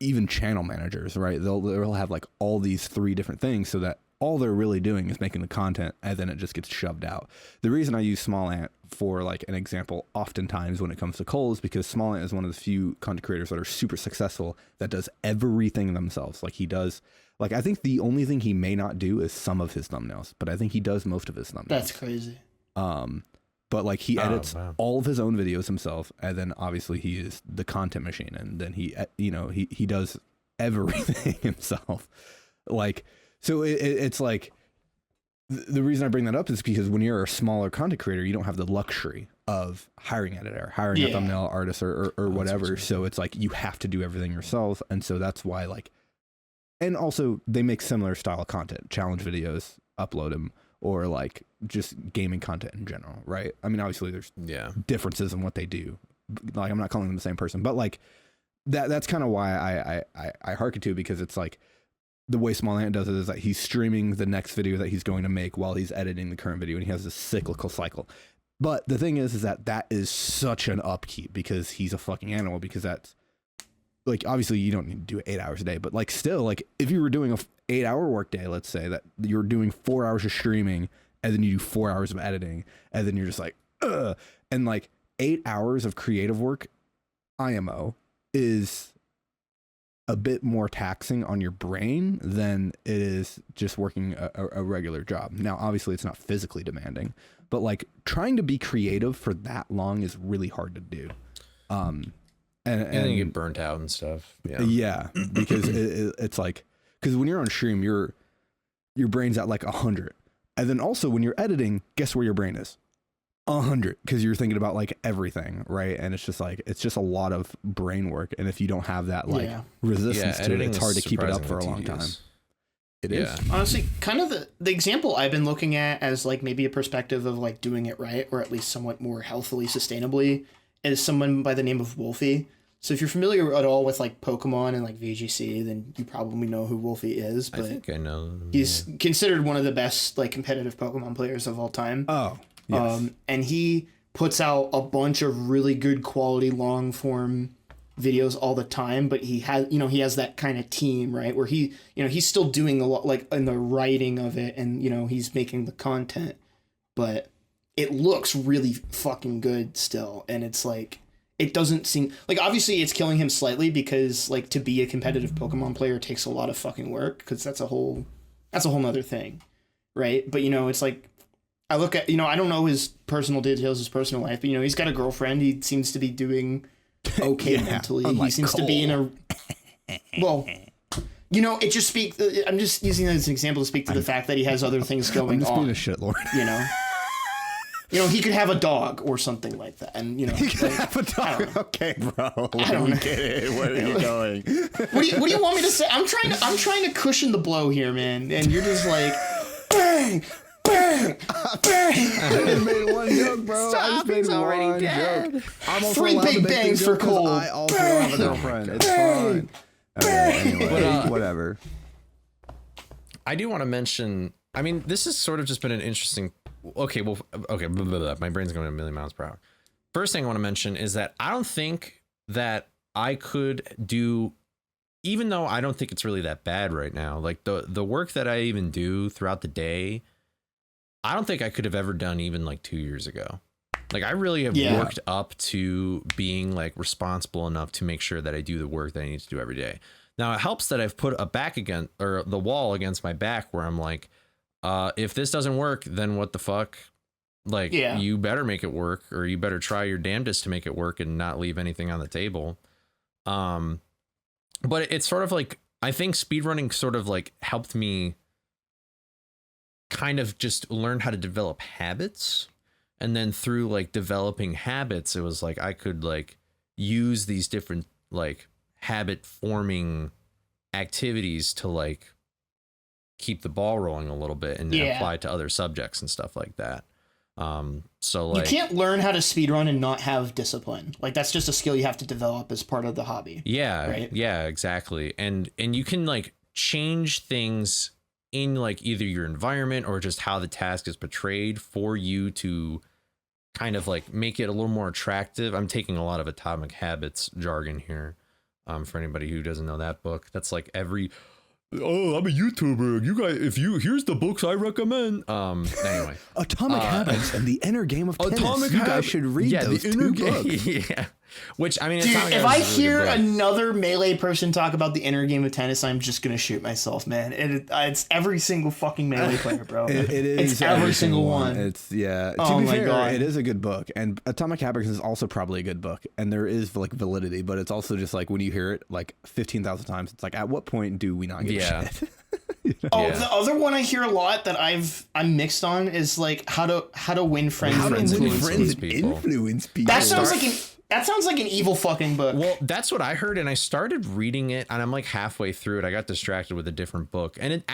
even channel managers, right? They'll have like all these 3 different things so that all they're really doing is making the content and then it just gets shoved out. The reason I use Small Ant for like an example oftentimes when it comes to Cole is because Small Ant is one of the few content creators that are super successful that does everything themselves. Like he does, like I think the only thing he may not do is some of his thumbnails, but I think he does most of his thumbnails. That's crazy. But like he edits all of his own videos himself, and then obviously he is the content machine, and then he does everything himself. Like, so it's like the reason I bring that up is because when you're a smaller content creator, you don't have the luxury of hiring an editor, hiring a thumbnail artist or whatever. So it's like you have to do everything yourself, and so that's why like, and also they make similar style content, challenge videos, upload them. Or like just gaming content in general, right? I mean, obviously there's differences in what they do. Like I'm not calling them the same person, but like that's kind of why I hearken to it, because it's like the way Small Ant does it is that he's streaming the next video that he's going to make while he's editing the current video, and he has this cyclical cycle. But the thing is that is such an upkeep because he's a fucking animal, because that's like, obviously you don't need to do 8 hours a day, but like still, like if you were doing a 8-hour workday, let's say that you're doing 4 hours of streaming and then you do 4 hours of editing, and then you're just like, ugh. And like 8 hours of creative work, IMO, is a bit more taxing on your brain than it is just working a regular job. Now, obviously it's not physically demanding, but like trying to be creative for that long is really hard to do. And then you get burnt out and stuff. Yeah, because it's like, because when you're on stream, your brain's at like 100, and then also when you're editing, guess where your brain is? 100, because you're thinking about like everything, right? And it's just like it's just a lot of brain work, and if you don't have that like resistance to it, it's hard to keep it up for a long time. It is honestly kind of the example I've been looking at as like maybe a perspective of like doing it right, or at least somewhat more healthily, sustainably, is someone by the name of Wolfie. So if you're familiar at all with like Pokemon and like VGC, then you probably know who Wolfie is. But I think I know. He's considered one of the best like competitive Pokemon players of all time. Oh, yes. And he puts out a bunch of really good quality long form videos all the time. But he has that kind of team, right? Where he's still doing a lot like in the writing of it, and he's making the content, but it looks really fucking good still. And it's like, it doesn't seem like, obviously it's killing him slightly because like to be a competitive Pokemon player takes a lot of fucking work, because that's a whole nother thing, right? But it's like I look at, I don't know his personal details, his personal life, but he's got a girlfriend. He seems to be doing okay mentally. He seems to be in a, well, it just speaks, I'm just using that as an example to speak to the fact that he has other things going I'm just on. being a shitlord. He could have a dog or something like that. And, He could have a dog. Okay, bro. I don't know. Get it. Where are you going? What do you want me to say? I'm trying to cushion the blow here, man. And you're just like, bang, bang, bang. I just made one joke, bro. I just made one joke. I'm also 3 allowed to big make bangs the for joke 'cause Cole. I also have a girlfriend. It's fine. Okay, anyway, whatever. I do want to mention, I mean, this has sort of just been an interesting, okay, blah, blah, blah. My brain's going a million miles per hour. First thing I want to mention is that I don't think that I could do, even though I don't think it's really that bad right now, like the work that I even do throughout the day, I don't think I could have ever done even like 2 years ago. Like I really have worked up to being like responsible enough to make sure that I do the work that I need to do every day. Now it helps that I've put a back against, or the wall against my back where I'm like, if this doesn't work, then what the fuck? Like you better make it work, or you better try your damnedest to make it work and not leave anything on the table. But it's sort of like, I think speedrunning sort of like helped me kind of just learn how to develop habits. And then through like developing habits, it was like I could like use these different like habit forming activities to like keep the ball rolling a little bit and apply to other subjects and stuff like that. So like you can't learn how to speedrun and not have discipline. Like that's just a skill you have to develop as part of the hobby. Yeah. Right? Yeah, exactly. And you can like change things in like either your environment or just how the task is portrayed for you to kind of like make it a little more attractive. I'm taking a lot of Atomic Habits jargon here. For anybody who doesn't know that book, that's like every, oh, I'm a YouTuber. You guys, here's the books I recommend. Anyway, Atomic Habits and the Inner Game of Tennis. Atomic You guys should read those two books. Yeah. Which I mean, dude, Atomic if I Habits is a really hear good book. another Melee person talk about the inner game of tennis, I'm just gonna shoot myself, man. It's every single fucking Melee player, bro. It is It's every single one. It's To Oh be my fair, God. it is a good book, and Atomic Habits is also probably a good book, and there is like validity, but it's also just like when you hear it like 15,000 times, it's like at what point do we not give a shit? Oh, the other one I hear a lot that I'm mixed on is like how to win friends How and to win influence friends people. and influence people. That sounds like an evil fucking book. Well, that's what I heard, and I started reading it, and I'm like halfway through it. I got distracted with a different book, and it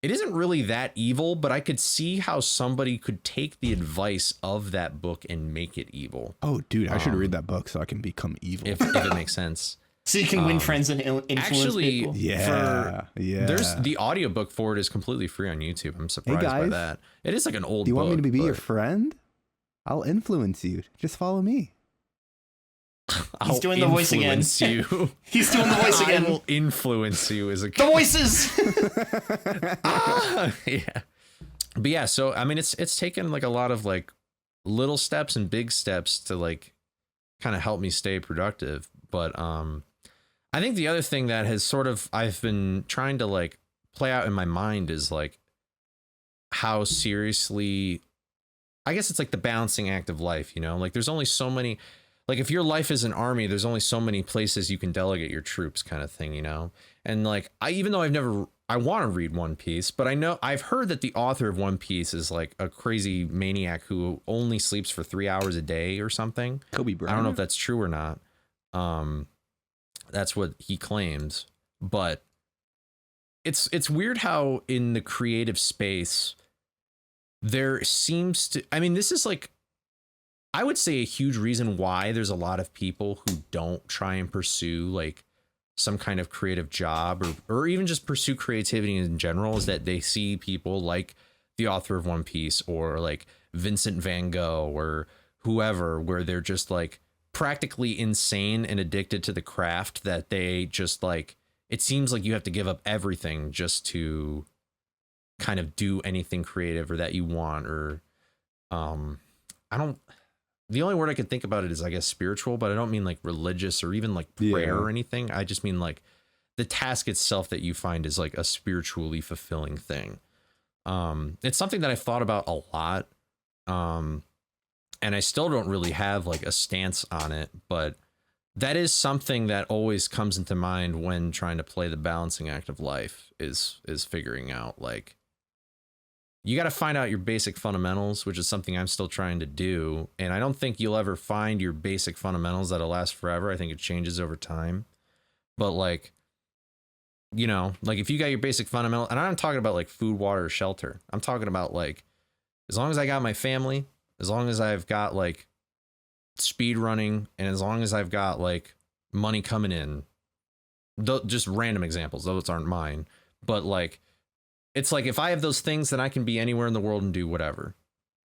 isn't really that evil, but I could see how somebody could take the advice of that book and make it evil. Oh, dude, I should read that book so I can become evil. If it makes sense. So you can win friends and influence people. There's the audiobook for it is completely free on YouTube. I'm surprised by guys, that. It is like an old book. Do you want me to be your but friend? I'll influence you. Just follow me. He's doing the voice again. You. He's doing the voice again. I will influence you as a The voices. yeah. But yeah, so I mean it's taken like a lot of like little steps and big steps to like kind of help me stay productive. But I think the other thing that has sort of I've been trying to like play out in my mind is like how seriously, I guess it's like the balancing act of life, you know, like there's only so many, like if your life is an army, there's only so many places you can delegate your troops kind of thing, you know? And like, even though I want to read One Piece, but I've heard that the author of One Piece is like a crazy maniac who only sleeps for 3 hours a day or something. Kobe Bryant. I don't know if that's true or not. That's what he claims, but it's weird how in the creative space there seems to, I mean, this is like, I would say a huge reason why there's a lot of people who don't try and pursue like some kind of creative job or even just pursue creativity in general is that they see people like the author of One Piece or like Vincent Van Gogh or whoever, where they're just like practically insane and addicted to the craft that they just like, it seems like you have to give up everything just to kind of do anything creative or that you want, or the only word I could think about it is, I guess, spiritual, but I don't mean like religious or even like prayer or anything. I just mean like the task itself that you find is like a spiritually fulfilling thing. It's something that I've thought about a lot. And I still don't really have like a stance on it, but that is something that always comes into mind when trying to play the balancing act of life is figuring out, like, you got to find out your basic fundamentals, which is something I'm still trying to do. And I don't think you'll ever find your basic fundamentals that'll last forever. I think it changes over time. But like, you know, like if you got your basic fundamental, and I'm not talking about like food, water, or shelter. I'm talking about like, as long as I got my family, as long as I've got like speed running, and as long as I've got like money coming in, just random examples, those aren't mine, but like, it's like if I have those things, then I can be anywhere in the world and do whatever.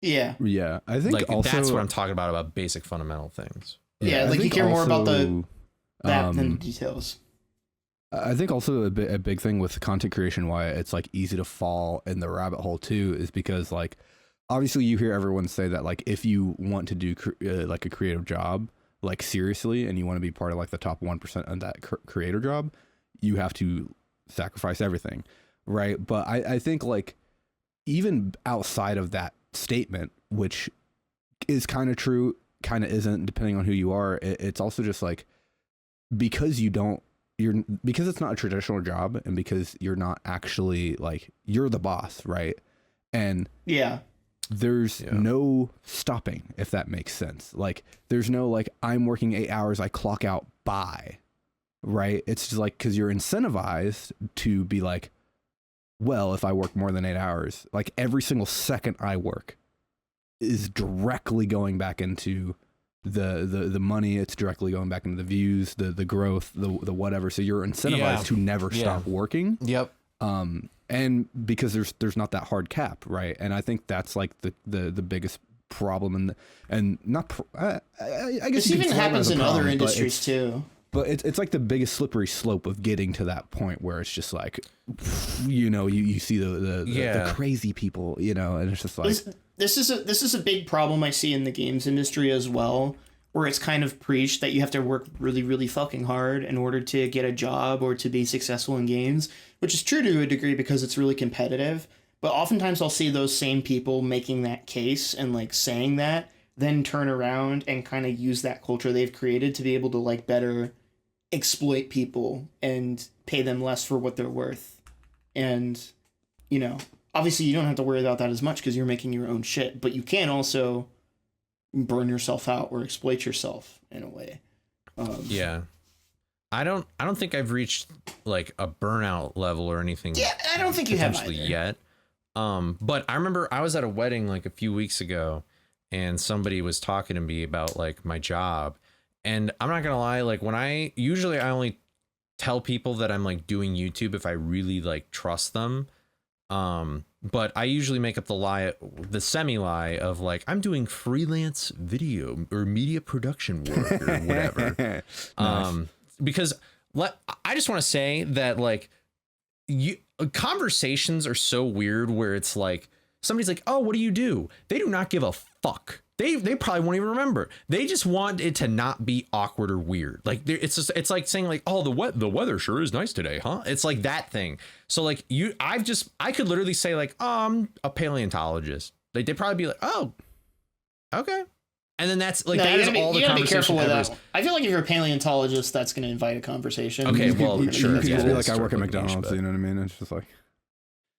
Yeah. Yeah. I think like also, that's what I'm talking about basic fundamental things. Yeah, I like you think care more about also, that than the details. I think also a big thing with content creation, why it's like easy to fall in the rabbit hole too, is because like, obviously you hear everyone say that like, if you want to do like a creative job, like seriously, and you want to be part of like the top 1% of that creator job, you have to sacrifice everything. Right. But I think like even outside of that statement, which is kind of true, kind of isn't, depending on who you are, it's also just like, because because it's not a traditional job, and because you're not actually like, you're the boss. Right. And yeah, there's no stopping, if that makes sense. Like there's no like, I'm working 8 hours, I clock out, bye. Right. It's just like, because you're incentivized to be like, well, if I work more than 8 hours, like every single second I work is directly going back into the money. It's directly going back into the views, the growth, the whatever. So you're incentivized to never stop working. Yep. And because there's not that hard cap, right? And I think that's like the biggest problem, and not I guess this even happens in other industries too. But it's like the biggest slippery slope of getting to that point where it's just like, you know, you see the crazy people, you know, and it's just like, this is a big problem I see in the games industry as well, where it's kind of preached that you have to work really, really fucking hard in order to get a job or to be successful in games, which is true to a degree because it's really competitive. But oftentimes I'll see those same people making that case and like saying that, then turn around and kind of use that culture they've created to be able to like better exploit people and pay them less for what they're worth. And, you know, obviously you don't have to worry about that as much because you're making your own shit, but you can also burn yourself out or exploit yourself in a way. Yeah. I don't think I've reached like a burnout level or anything. Yeah, I don't think you have either. Yet. But I remember I was at a wedding like a few weeks ago, and somebody was talking to me about like my job. And I'm not gonna lie, like I only tell people that I'm like doing YouTube if I really like trust them. But I usually make up the semi-lie of like, I'm doing freelance video or media production work or whatever. Nice. Because I just want to say that like conversations are so weird where it's like, somebody's like, oh, what do you do? They do not give a fuck. They probably won't even remember. They just want it to not be awkward or weird. Like it's like saying like, oh, the weather sure is nice today, huh? It's like that thing. So like I could literally say like, I'm a paleontologist. Like they'd probably be like, oh, okay. And then that's like, that is all the conversation. You gotta be careful with that. I feel like if you're a paleontologist, that's going to invite a conversation. Okay, well, sure. You could be like, I work at McDonald's, you know what I mean? It's just like,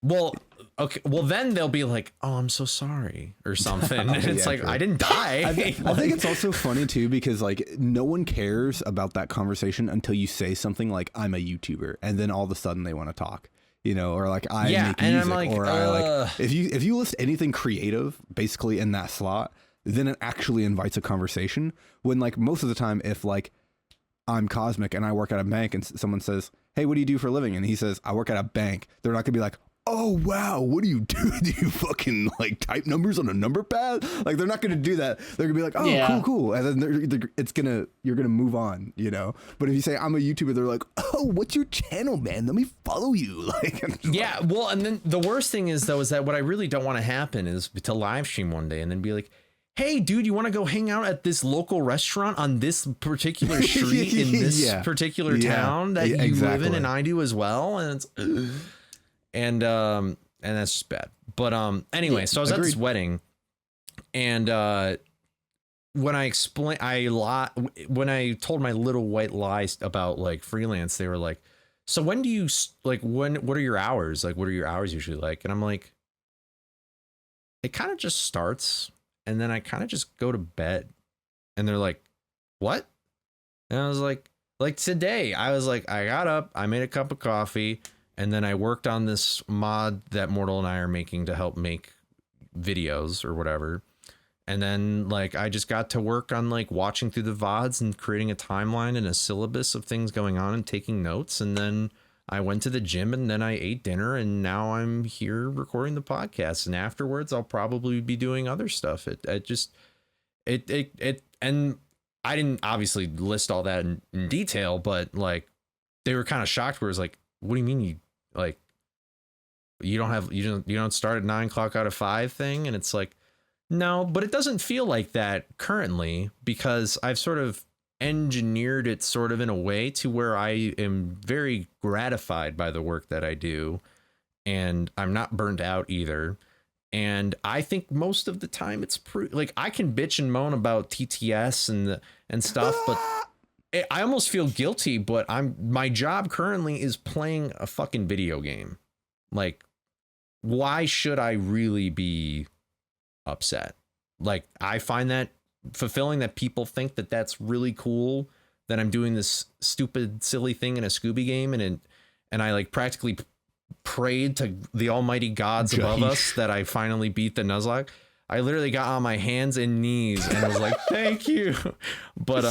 well, okay. Well, then they'll be like, "Oh, I'm so sorry," or something. And it's like, true. I didn't die. I think it's also funny too, because like no one cares about that conversation until you say something like, "I'm a YouTuber," and then all of a sudden they want to talk, you know, or like I make music, like, or I like if you list anything creative basically in that slot, then it actually invites a conversation. When like most of the time, if like I'm Cosmic and I work at a bank and someone says, "Hey, what do you do for a living?" and he says, "I work at a bank," they're not gonna be like, "Oh wow, what do you do? Do you fucking like type numbers on a number pad?" Like they're not gonna do that. They're gonna be like, "Oh, yeah. cool," and then you're gonna move on, you know. But if you say I'm a YouTuber, they're like, "Oh, what's your channel, man? Let me follow you." Like, yeah. Well, and then the worst thing is though, is that what I really don't want to happen is to live stream one day and then be like, "Hey, dude, you want to go hang out at this local restaurant on this particular street in this particular town that you live in and I do as well?" And it's, and and that's just bad. But anyway, so I was at this wedding, and when I when I told my little white lies about like freelance, they were like, so when do you like what are your hours? Like, what are your hours usually like? And I'm like, it kind of just starts, and then I kind of just go to bed. And they're like, what? And I was like today, I was like, I got up, I made a cup of coffee, and then I worked on this mod that Mortal and I are making to help make videos or whatever. And then like I just got to work on like watching through the VODs and creating a timeline and a syllabus of things going on and taking notes. And then I went to the gym, and then I ate dinner, and now I'm here recording the podcast. And afterwards, I'll probably be doing other stuff. And I didn't obviously list all that in detail, but like they were kind of shocked where it's like, what do you mean you don't start at 9 o'clock out of 5 thing? And it's like, no, but it doesn't feel like that currently, because I've sort of engineered it sort of in a way to where I am very gratified by the work that I do, and I'm not burned out either. And I think most of the time it's like I can bitch and moan about TTS and stuff, but I almost feel guilty. But my job currently is playing a fucking video game. Like, why should I really be upset? Like, I find that fulfilling that people think that that's really cool, that I'm doing this stupid, silly thing in a Scooby game, and I like practically prayed to the almighty gods above us that I finally beat the Nuzlocke. I literally got on my hands and knees and was like, thank you. But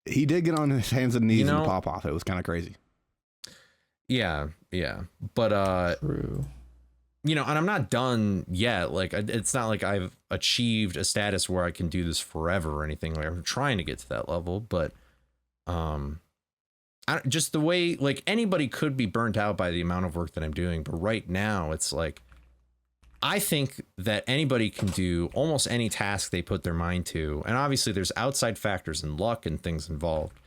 he did get on his hands and knees and pop off. It was kind of crazy. Yeah. But True. And I'm not done yet. Like, it's not like I've achieved a status where I can do this forever or anything. Like, I'm trying to get to that level, but just the way, like, anybody could be burnt out by the amount of work that I'm doing. But right now it's like, I think that anybody can do almost any task they put their mind to. And obviously there's outside factors and luck and things involved.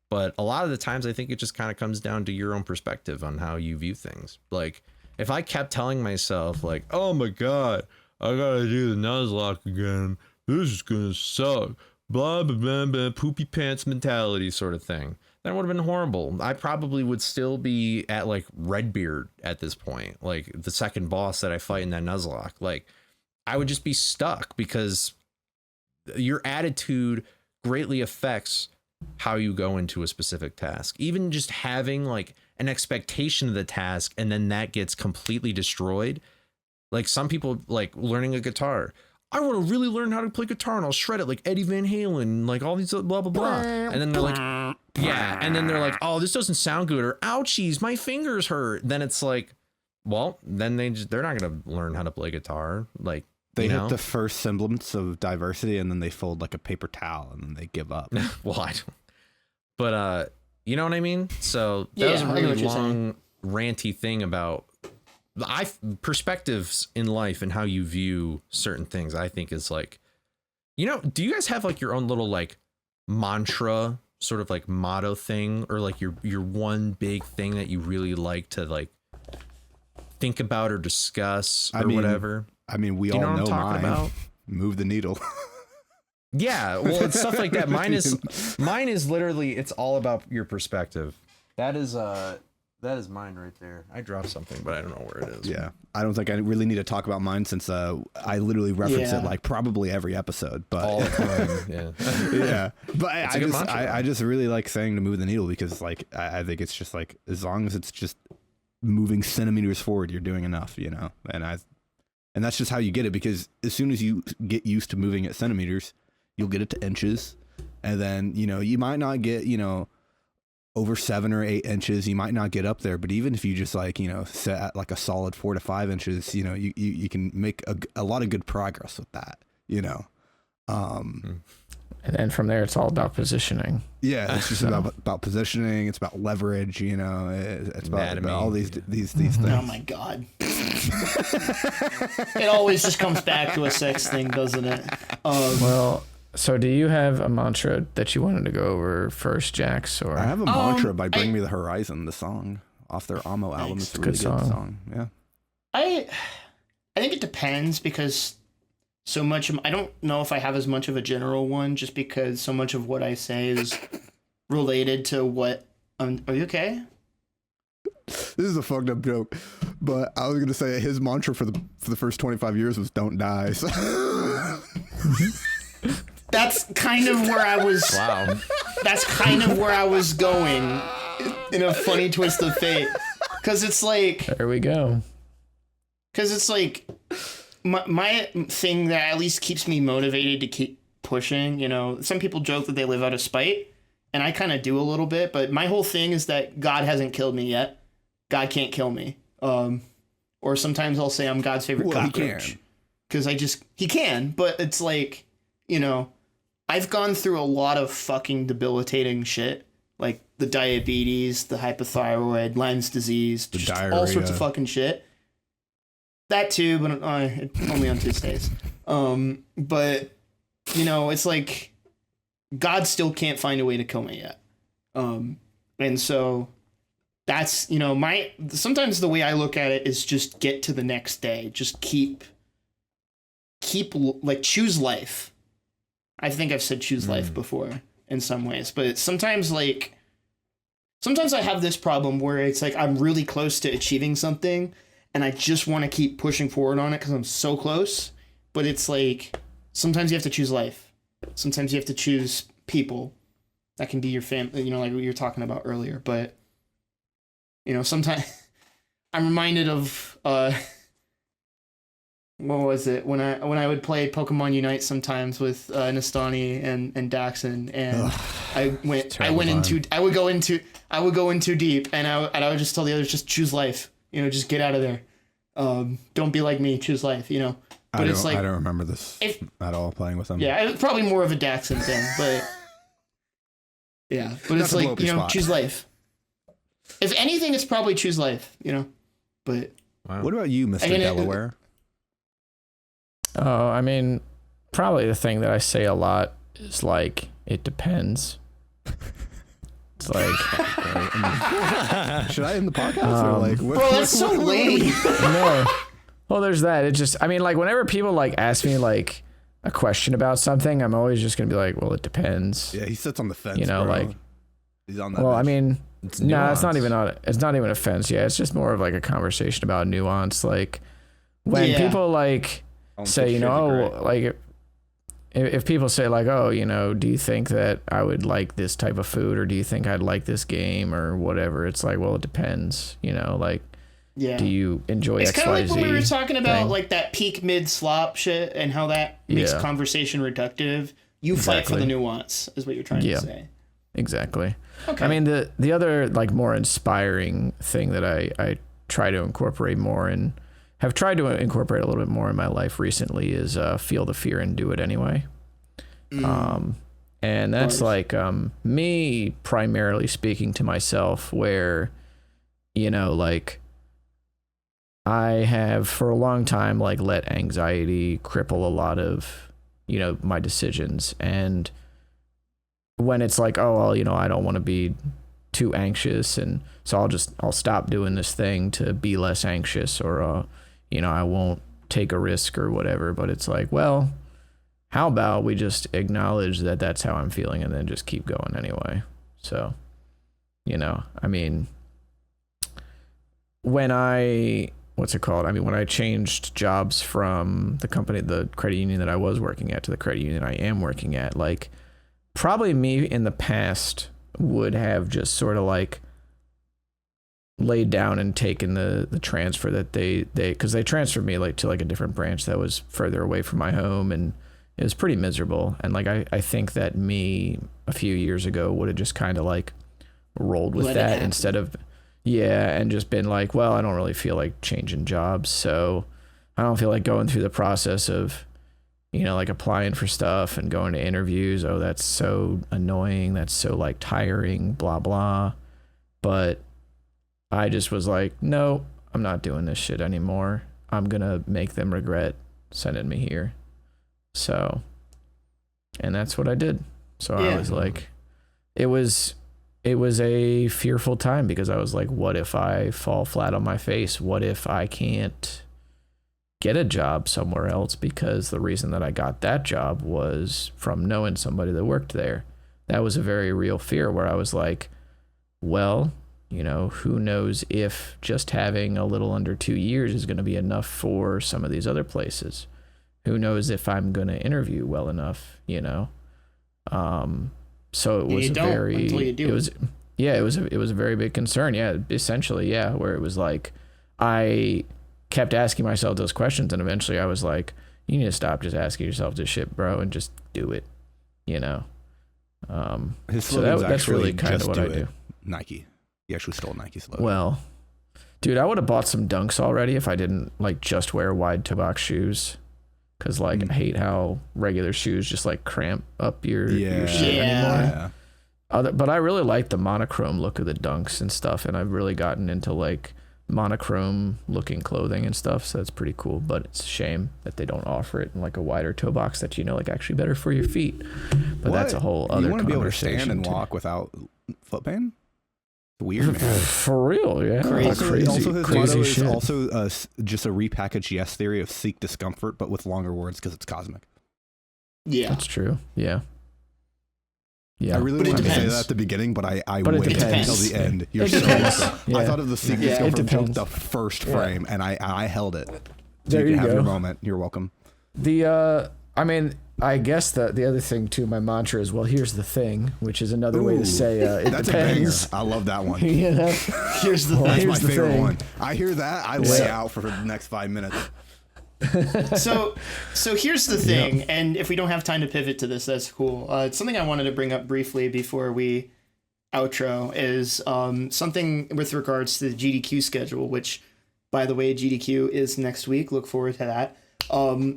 But a lot of the times I think it just kind of comes down to your own perspective on how you view things. Like, if I kept telling myself like, oh my God, I gotta do the Nuzlocke again, this is gonna suck, blah, blah, blah, blah, poopy pants mentality sort of thing, that would have been horrible. I probably would still be at like Redbeard at this point, like the second boss that I fight in that Nuzlocke. Like, I would just be stuck, because your attitude greatly affects how you go into a specific task. Even just having like an expectation of the task and then that gets completely destroyed. Like, some people like learning a guitar. I want to really learn how to play guitar and I'll shred it like Eddie Van Halen, like all these blah, blah, blah. And then they're like, yeah. And then they're like, oh, this doesn't sound good, or ouchies, my fingers hurt. Then it's like, well, then they're not going to learn how to play guitar. Like, they hit the first semblance of diversity and then they fold like a paper towel and then they give up. Well, I don't. But, you know what I mean? So that was a really long, ranty thing about perspectives in life and how you view certain things. I think is like, do you guys have like your own little like mantra, sort of like motto thing, or like your one big thing that you really like to like think about or discuss or whatever? I mean, we all know what I'm talking about. Move the needle. Yeah, well, it's stuff like that. Mine is literally, it's all about your perspective. That is mine right there. I dropped something, but I don't know where it is. Yeah, I don't think I really need to talk about mine, since I literally reference it like probably every episode. But all the time, yeah. Yeah, but I just really like saying to move the needle, because like I think it's just like, as long as it's just moving centimeters forward, you're doing enough, and that's just how you get it, because as soon as you get used to moving at centimeters, you'll get it to inches, and then you might not get over 7 or 8 inches. You might not get up there, but even if you just like set at like a solid 4 to 5 inches, you can make a lot of good progress with that. And then from there, it's all about positioning. Yeah, it's just about positioning. It's about leverage. It's about all these things. Oh my God! It always just comes back to a sex thing, doesn't it? Well, so do you have a mantra that you wanted to go over first, Jax? Or I have a mantra by Bring Me the Horizon, the song off their Amo album. It's a really good song. Yeah. I think it depends because so much I don't know if I have as much of a general one just because so much of what I say is related to what are you okay? This is a fucked up joke, but I was gonna say his mantra for the first 25 years was "Don't die." So. That's kind of where I was. Wow. That's kind of where I was going, in a funny twist of fate, because it's like. There we go. Because it's like my thing that at least keeps me motivated to keep pushing. You know, some people joke that they live out of spite, and I kind of do a little bit. But my whole thing is that God hasn't killed me yet. God can't kill me. Or sometimes I'll say I'm God's favorite cockroach. Because he can, but it's like, you know, I've gone through a lot of fucking debilitating shit. Like the diabetes, the hypothyroid, Lyme's disease, the just diarrhea. All sorts of fucking shit. That too, but only on Tuesdays. But, you know, it's like God still can't find a way to kill me yet. And so that's, you know, sometimes the way I look at it is just get to the next day. Just keep like choose life. I think I've said choose life before in some ways, but sometimes I have this problem where it's like I'm really close to achieving something and I just want to keep pushing forward on it because I'm so close. But it's like sometimes you have to choose life. Sometimes you have to choose people that can be your family, you know, like what you were talking about earlier. But, you know, sometimes I'm reminded of what was it when I would play Pokemon Unite sometimes with Nestani and Daxon, and I would go in too deep, and I would just tell the others, just choose life, you know, just get out of there, don't be like me, choose life, you know. But I don't remember this at all playing with them. Yeah, it's probably more of a Daxon thing, but yeah, but it's like, you know, choose life. If anything, it's probably choose life, you know. But wow. What about you, Mr. Delaware? Oh, I mean, probably the thing that I say a lot is like, it depends. It's like, should I end the podcast or like, bro, that's so lame. No. Well, there's that. It just, I mean, like whenever people like ask me like a question about something, I'm always just gonna be like, well, it depends. Yeah, he sits on the fence. You know, bro. like, he's on that. Well, bench. I mean, it's not even a fence. Yeah, it's just more of like a conversation about nuance. Like when people like say, you know, oh, like if people say like, oh, you know, do you think that I would like this type of food, or do you think I'd like this game or whatever? It's like, well, it depends, you know, like, do you enjoy it's XYZ? It's kind of like when we were talking about like that peak mid slop shit and how that makes conversation reductive. You fight for the nuance is what you're trying to say. Exactly. Okay. I mean, the other like more inspiring thing that I try to incorporate more and have tried to incorporate a little bit more in my life recently is feel the fear and do it anyway. And that's like me primarily speaking to myself, where, you know, like I have for a long time like let anxiety cripple a lot of, you know, my decisions. And when it's like, oh, well, you know, I don't want to be too anxious, and so I'll stop doing this thing to be less anxious, or you know, I won't take a risk or whatever. But it's like, well, how about we just acknowledge that that's how I'm feeling and then just keep going anyway. So, you know, I mean, when I changed jobs from the credit union that I was working at to the credit union I am working at, like probably me in the past would have just sort of like laid down and taken the transfer that they because they transferred me like to like a different branch that was further away from my home, and it was pretty miserable. And like I think that me a few years ago would have just kind of like rolled with that instead of and just been like, well, I don't really feel like changing jobs, so I don't feel like going through the process of, you know, like applying for stuff and going to interviews. Oh, that's so annoying, that's so like tiring, blah blah. But I just was like, no, I'm not doing this shit anymore. I'm gonna make them regret sending me here. So, and that's what I did. So I was like, it was it was a fearful time because I was like, what if I fall flat on my face? What if I can't get a job somewhere else? Because the reason that I got that job was from knowing somebody that worked there. That was a very real fear where I was like, well, you know, who knows if just having a little under 2 years is going to be enough for some of these other places. Who knows if I'm going to interview well enough, you know? So it was it was a very big concern. Yeah, essentially. Yeah. Where it was like, I kept asking myself those questions, and eventually I was like, you need to stop just asking yourself this shit, bro, and just do it, you know? So that's really kind of what I do. Nike. He actually stole Nike's slogan. Well, dude, I would have bought some Dunks already if I didn't like just wear wide toe box shoes. Cause like I hate how regular shoes just like cramp up your shit anymore. Yeah. But I really like the monochrome look of the Dunks and stuff, and I've really gotten into like monochrome looking clothing and stuff, so that's pretty cool. But it's a shame that they don't offer it in like a wider toe box that, you know, like actually better for your feet. But that's a whole other conversation. You want to be able to stand and walk without foot pain? Weird, man. For real, yeah. Crazy. Also, his motto is also just a repackaged yes theory of seek discomfort, but with longer words because it's cosmic. Yeah, that's true. Yeah. I really wanted to say that at the beginning, but I waited until the end. You're so welcome. Yeah. I thought of the seek discomfort joke the first frame, and I held it. So there you can have go. Your moment. You're welcome. I mean, I guess the other thing too, my mantra is, well, here's the thing, which is another way to say it that's depends. A banger. I love that one. You know? Here's the thing. That's my favorite one. I hear that, I lay out for the next 5 minutes. So here's the thing, and if we don't have time to pivot to this, that's cool. It's something I wanted to bring up briefly before we outro is something with regards to the GDQ schedule, which, by the way, GDQ is next week. Look forward to that.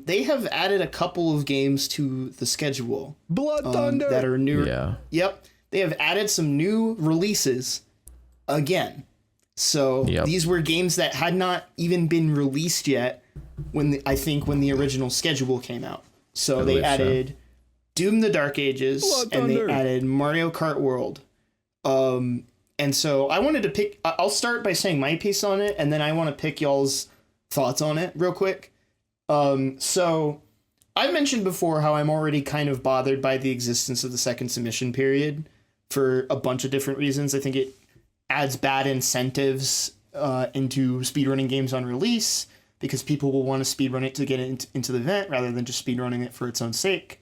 They have added a couple of games to the schedule. Blood Thunder! That are new. Yeah. Yep. They have added some new releases again. So these were games that had not even been released yet when the original schedule came out. So they added Doom the Dark Ages and they added Mario Kart World. And so I wanted to pick, I'll start by saying my piece on it, and then I want to pick y'all's thoughts on it real quick. So I mentioned before how I'm already kind of bothered by the existence of the second submission period for a bunch of different reasons. I think it adds bad incentives into speedrunning games on release, because people will want to speedrun it to get into the event rather than just speedrunning it for its own sake.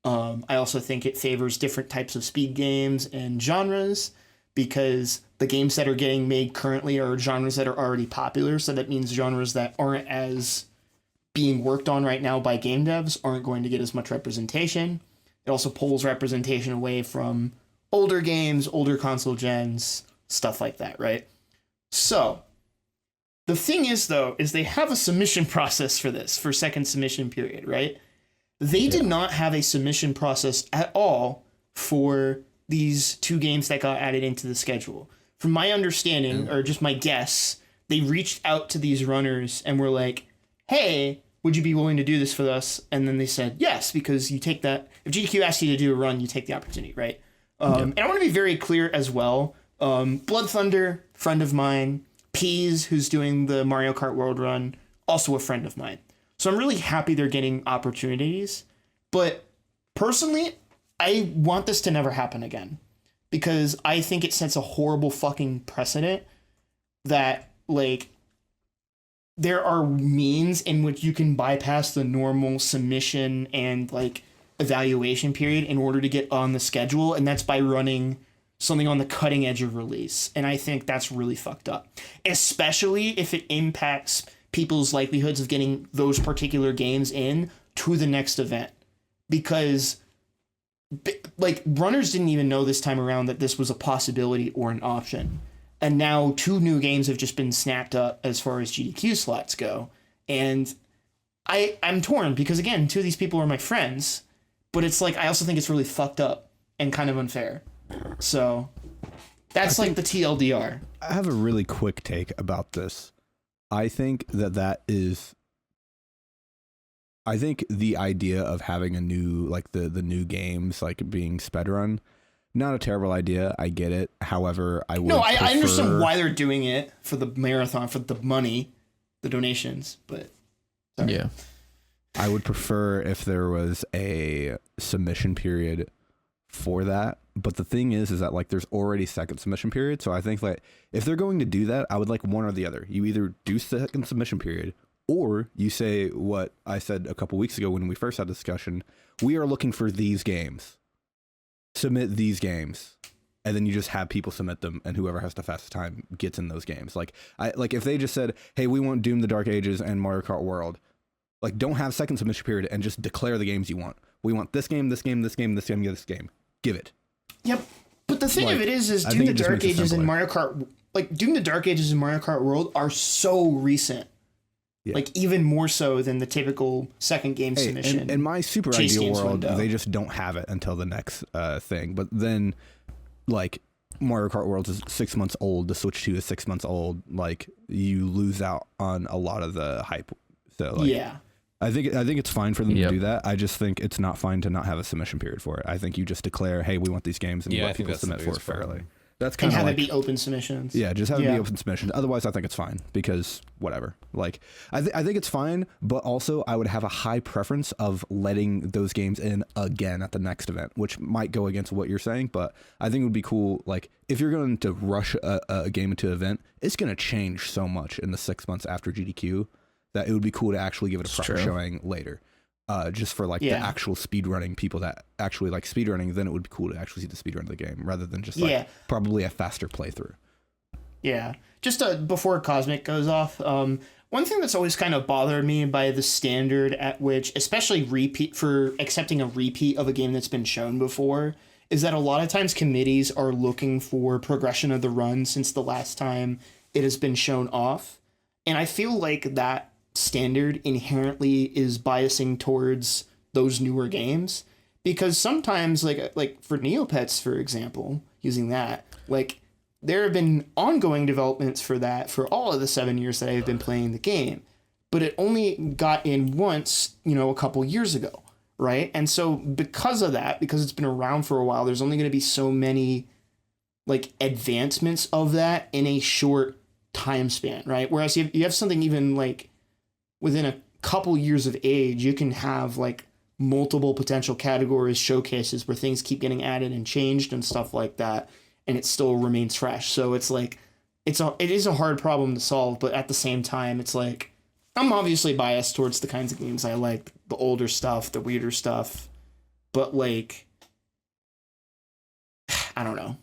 I also think it favors different types of speed games and genres, because the games that are getting made currently are genres that are already popular. So that means genres that aren't as being worked on right now by game devs aren't going to get as much representation. It also pulls representation away from older games, older console gens, stuff like that, right? So the thing is, though, is they have a submission process for this, for second submission period, right? They did not have a submission process at all for these two games that got added into the schedule. From my understanding, or just my guess, they reached out to these runners and were like, hey, would you be willing to do this for us? And then they said, yes, because you take that. If GDQ asks you to do a run, you take the opportunity, right? And I want to be very clear as well. Blood Thunder, friend of mine. Peas, who's doing the Mario Kart World run, also a friend of mine. So I'm really happy they're getting opportunities. But personally, I want this to never happen again, because I think it sets a horrible fucking precedent that, like, there are means in which you can bypass the normal submission and, like, evaluation period in order to get on the schedule, and that's by running something on the cutting edge of release. And I think that's really fucked up, especially if it impacts people's likelihoods of getting those particular games in to the next event, because like runners didn't even know this time around that this was a possibility or an option. And now 2 new games have just been snapped up as far as GDQ slots go. And I'm torn, because again, 2 of these people are my friends, but it's like, I also think it's really fucked up and kind of unfair. So that's like the TLDR. I have a really quick take about this. I think the idea of having a new, like the new games, like being speedrun, not a terrible idea. I get it. However, I would I understand why they're doing it for the marathon, for the money, the donations, but sorry. Yeah. I would prefer if there was a submission period for that. But the thing is that like there's already second submission period. So I think like if they're going to do that, I would like one or the other. You either do second submission period or you say what I said a couple weeks ago when we first had the discussion. We are looking for these games. Submit these games. And then you just have people submit them, and whoever has the fastest time gets in those games. Like if they just said, hey, we want Doom the Dark Ages and Mario Kart World, like don't have second submission period and just declare the games you want. We want this game, this game, this game, this game, this game. Give it. Yep. But the thing of it is Doom the Dark Ages and Mario Kart, like Doom the Dark Ages and Mario Kart World are so recent. Yeah. Like even more so than the typical second game submission. In my super ideal world, they just don't have it until the next thing. But then, like Mario Kart World is 6 months old. The Switch 2 is 6 months old. Like you lose out on a lot of the hype. So like, yeah, I think it's fine for them to do that. I just think it's not fine to not have a submission period for it. I think you just declare, hey, we want these games, and let people submit for it fairly. That's kind of have it be open submissions. Yeah, just have it be open submissions. Otherwise, I think it's fine because whatever. Like, I think it's fine, but also I would have a high preference of letting those games in again at the next event, which might go against what you're saying, but I think it would be cool. Like, if you're going to rush a game into an event, it's going to change so much in the 6 months after GDQ that it would be cool to actually give it a proper showing later. Just for like the actual speedrunning people that actually like speedrunning, then it would be cool to actually see the speedrun of the game rather than just like probably a faster playthrough. Yeah. Just before Cosmic goes off, one thing that's always kind of bothered me by the standard at which, especially for accepting a repeat of a game that's been shown before, is that a lot of times committees are looking for progression of the run since the last time it has been shown off. And I feel like that standard inherently is biasing towards those newer games, because sometimes like for Neopets, for example, using that, like there have been ongoing developments for that for all of the 7 years that I've been playing the game, but it only got in once, a couple years ago, right? And so because of that, because it's been around for a while, there's only going to be so many like advancements of that in a short time span, right? Whereas you have something even like within a couple years of age, you can have like multiple potential categories, showcases where things keep getting added and changed and stuff like that, and it still remains fresh. So it's like it is a hard problem to solve, but at the same time, it's like I'm obviously biased towards the kinds of games I like, the older stuff, the weirder stuff, but like I don't know.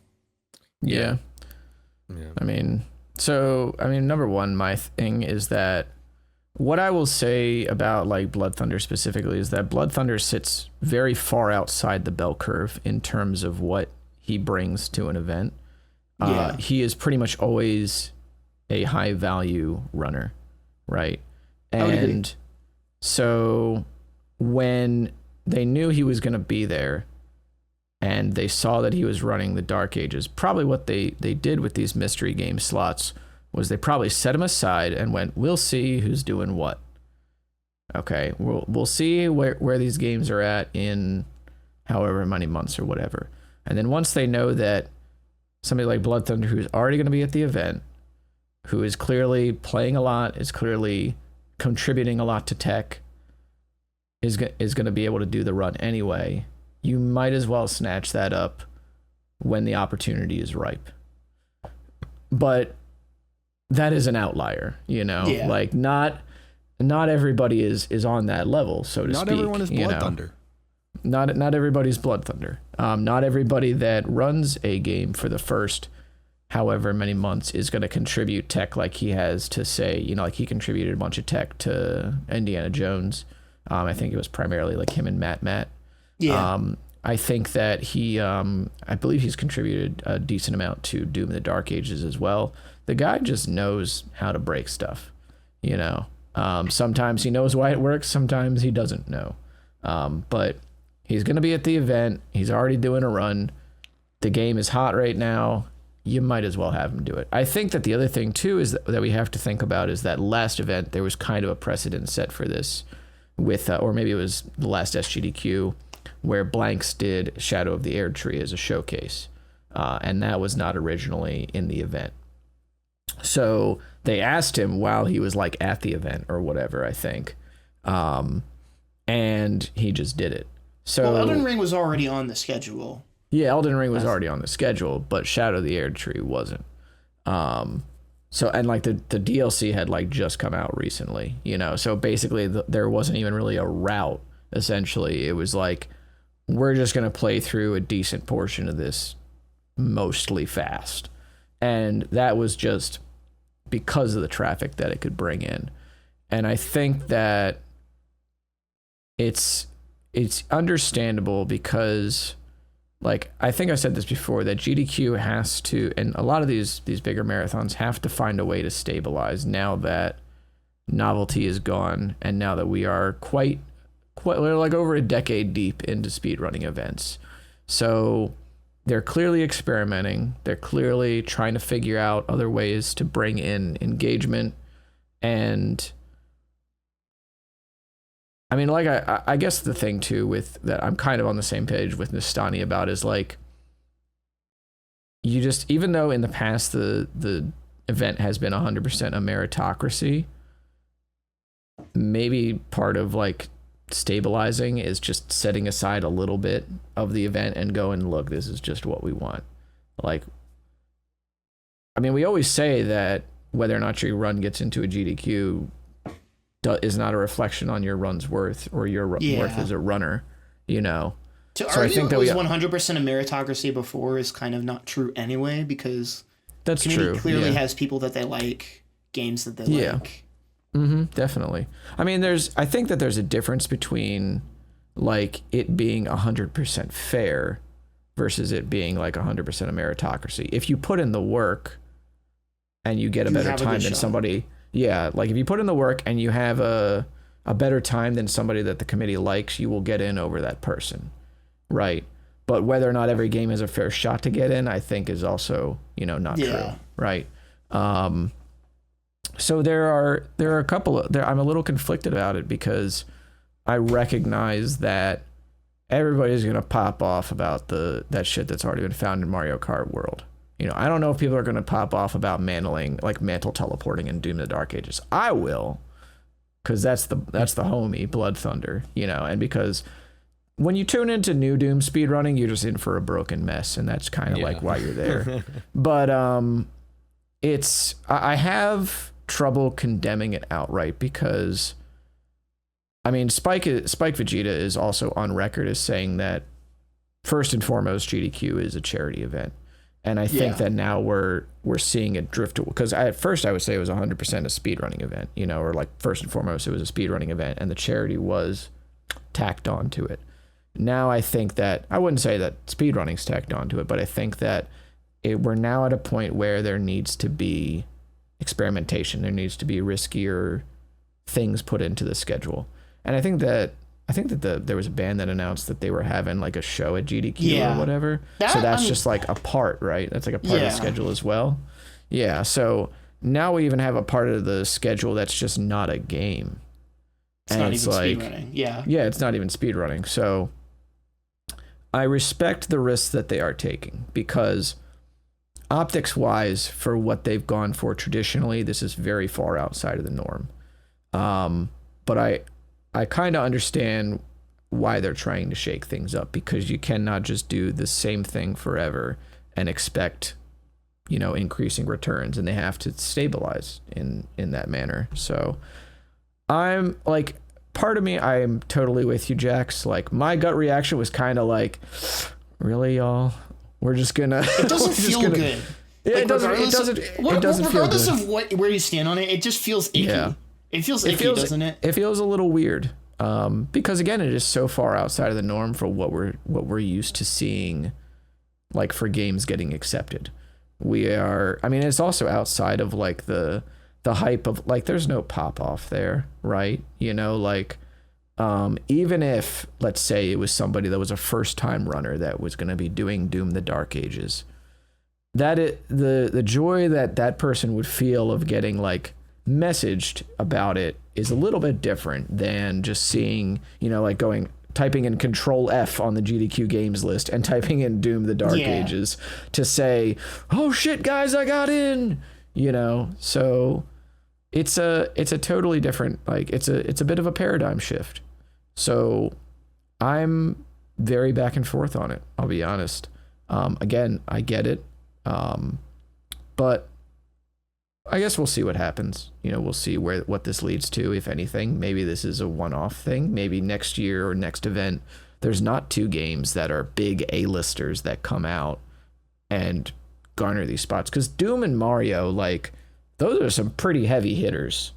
Yeah. I mean, number one, my thing is that what I will say about like Blood Thunder specifically is that Blood Thunder sits very far outside the bell curve in terms of what he brings to an event. He is pretty much always a high value runner, right? And so when they knew he was going to be there and they saw that he was running the Dark Ages, probably what they did with these mystery game slots was they probably set him aside and went, we'll see who's doing what. Okay, we'll see where these games are at in however many months or whatever. And then once they know that somebody like Blood Thunder, who's already going to be at the event, who is clearly playing a lot, is clearly contributing a lot to tech, is going to be able to do the run anyway, you might as well snatch that up when the opportunity is ripe. But that is an outlier, like not everybody is on that level, so to speak. Not everyone is Blood Thunder. Not everybody's Blood Thunder. Not everybody that runs a game for the first however many months is going to contribute tech like he has to say, like he contributed a bunch of tech to Indiana Jones. I think it was primarily like him and Matt. Yeah. I think that I believe he's contributed a decent amount to Doom the Dark Ages as well. The guy just knows how to break stuff, Sometimes he knows why it works, sometimes he doesn't know. But he's going to be at the event. He's already doing a run. The game is hot right now. You might as well have him do it. I think that the other thing, too, is that we have to think about is that last event, there was kind of a precedent set for this with, or maybe it was the last SGDQ, where Blanks did Shadow of the Air Tree as a showcase, and that was not originally in the event. So they asked him while he was like at the event or whatever, I think, and he just did it. So well, Elden Ring was already on the schedule. Yeah, Elden Ring was already on the schedule, but Shadow of the Air Tree wasn't. So, and like the DLC had like just come out recently, you know, so basically there wasn't even really a route. Essentially, it was like, we're just going to play through a decent portion of this mostly fast. And that was just because of the traffic that it could bring in. And I think that it's understandable because, like, I think I said this before, that GDQ has to, and a lot of these bigger marathons have to find a way to stabilize now that novelty is gone, and now that we are quite we're like over a decade deep into speedrunning events. So they're clearly experimenting. They're clearly trying to figure out other ways to bring in engagement. And I mean, like, I guess the thing too with that I'm kind of on the same page with Nestani about is like, you just, even though in the past the event has been 100% a meritocracy, maybe part of like stabilizing is just setting aside a little bit of the event and going, look, this is just what we want. Like, I mean, we always say that whether or not your run gets into a GDQ is not a reflection on your run's worth or your worth as a runner, you know. To argue I think that it was 100% a meritocracy before is kind of not true anyway, because that's the community true. Clearly has people that they like, games that they like. Mm-hmm, definitely. I mean, I think that there's a difference between like it being 100% fair versus it being like 100% a meritocracy. If you put in the work and you get a better time than somebody, like if you put in the work and you have a better time than somebody that the committee likes, you will get in over that person, right? But whether or not every game has a fair shot to get in, I think is also, you know, not true, right? So there are a couple of I'm a little conflicted about it because I recognize that everybody's gonna pop off about that shit that's already been found in Mario Kart World. You know, I don't know if people are gonna pop off about mantle teleporting in Doom: The Dark Ages. I will, because that's the homie Blood Thunder, you know, and because when you tune into new Doom speedrunning, you're just in for a broken mess, and that's kind of like why you're there. But I have trouble condemning it outright because, I mean, Spike Vegeta is also on record as saying that first and foremost GDQ is a charity event, and I think that now we're seeing it drift, because at first I would say it was 100% a speedrunning event, you know, or like first and foremost it was a speedrunning event and the charity was tacked on to it. Now I think that I wouldn't say that speedrunning's tacked on to it, but I think that we're now at a point where there needs to be experimentation. There needs to be riskier things put into the schedule. And I think that there was a band that announced that they were having like a show at GDQ or whatever. So that's just like a part, right? That's like a part of the schedule as well. Yeah. So now we even have a part of the schedule that's just not a game. It's not even speedrunning. Yeah, it's not even speedrunning. So I respect the risks that they are taking because optics wise, for what they've gone for traditionally, this is very far outside of the norm. But I kind of understand why they're trying to shake things up, because you cannot just do the same thing forever and expect, you know, increasing returns, and they have to stabilize in that manner. So I'm like, part of me, I'm totally with you, Jax. Like, my gut reaction was kind of like, really, y'all? We're just gonna. It doesn't feel good. Yeah, like, it doesn't feel good. Regardless of where you stand on it, it just feels icky. Yeah. It feels icky, doesn't it? It feels a little weird. Because again, it is so far outside of the norm for what we're used to seeing, like for games getting accepted. I mean, it's also outside of like the hype of like, there's no pop off there, right? You know, like. Even if, let's say, it was somebody that was a first-time runner that was going to be doing Doom: The Dark Ages, the joy that person would feel of getting like messaged about it is a little bit different than just seeing, you know, like going, typing in Control F on the GDQ games list and typing in Doom the Dark Ages to say, oh shit, guys, I got in, you know? So it's a totally different, like, it's a bit of a paradigm shift. So I'm very back and forth on it, I'll be honest. Again, I get it. But I guess we'll see what happens. You know, we'll see what this leads to, if anything. Maybe this is a one-off thing. Maybe next year or next event, there's not 2 games that are big A-listers that come out and garner these spots. Because Doom and Mario, like, those are some pretty heavy hitters.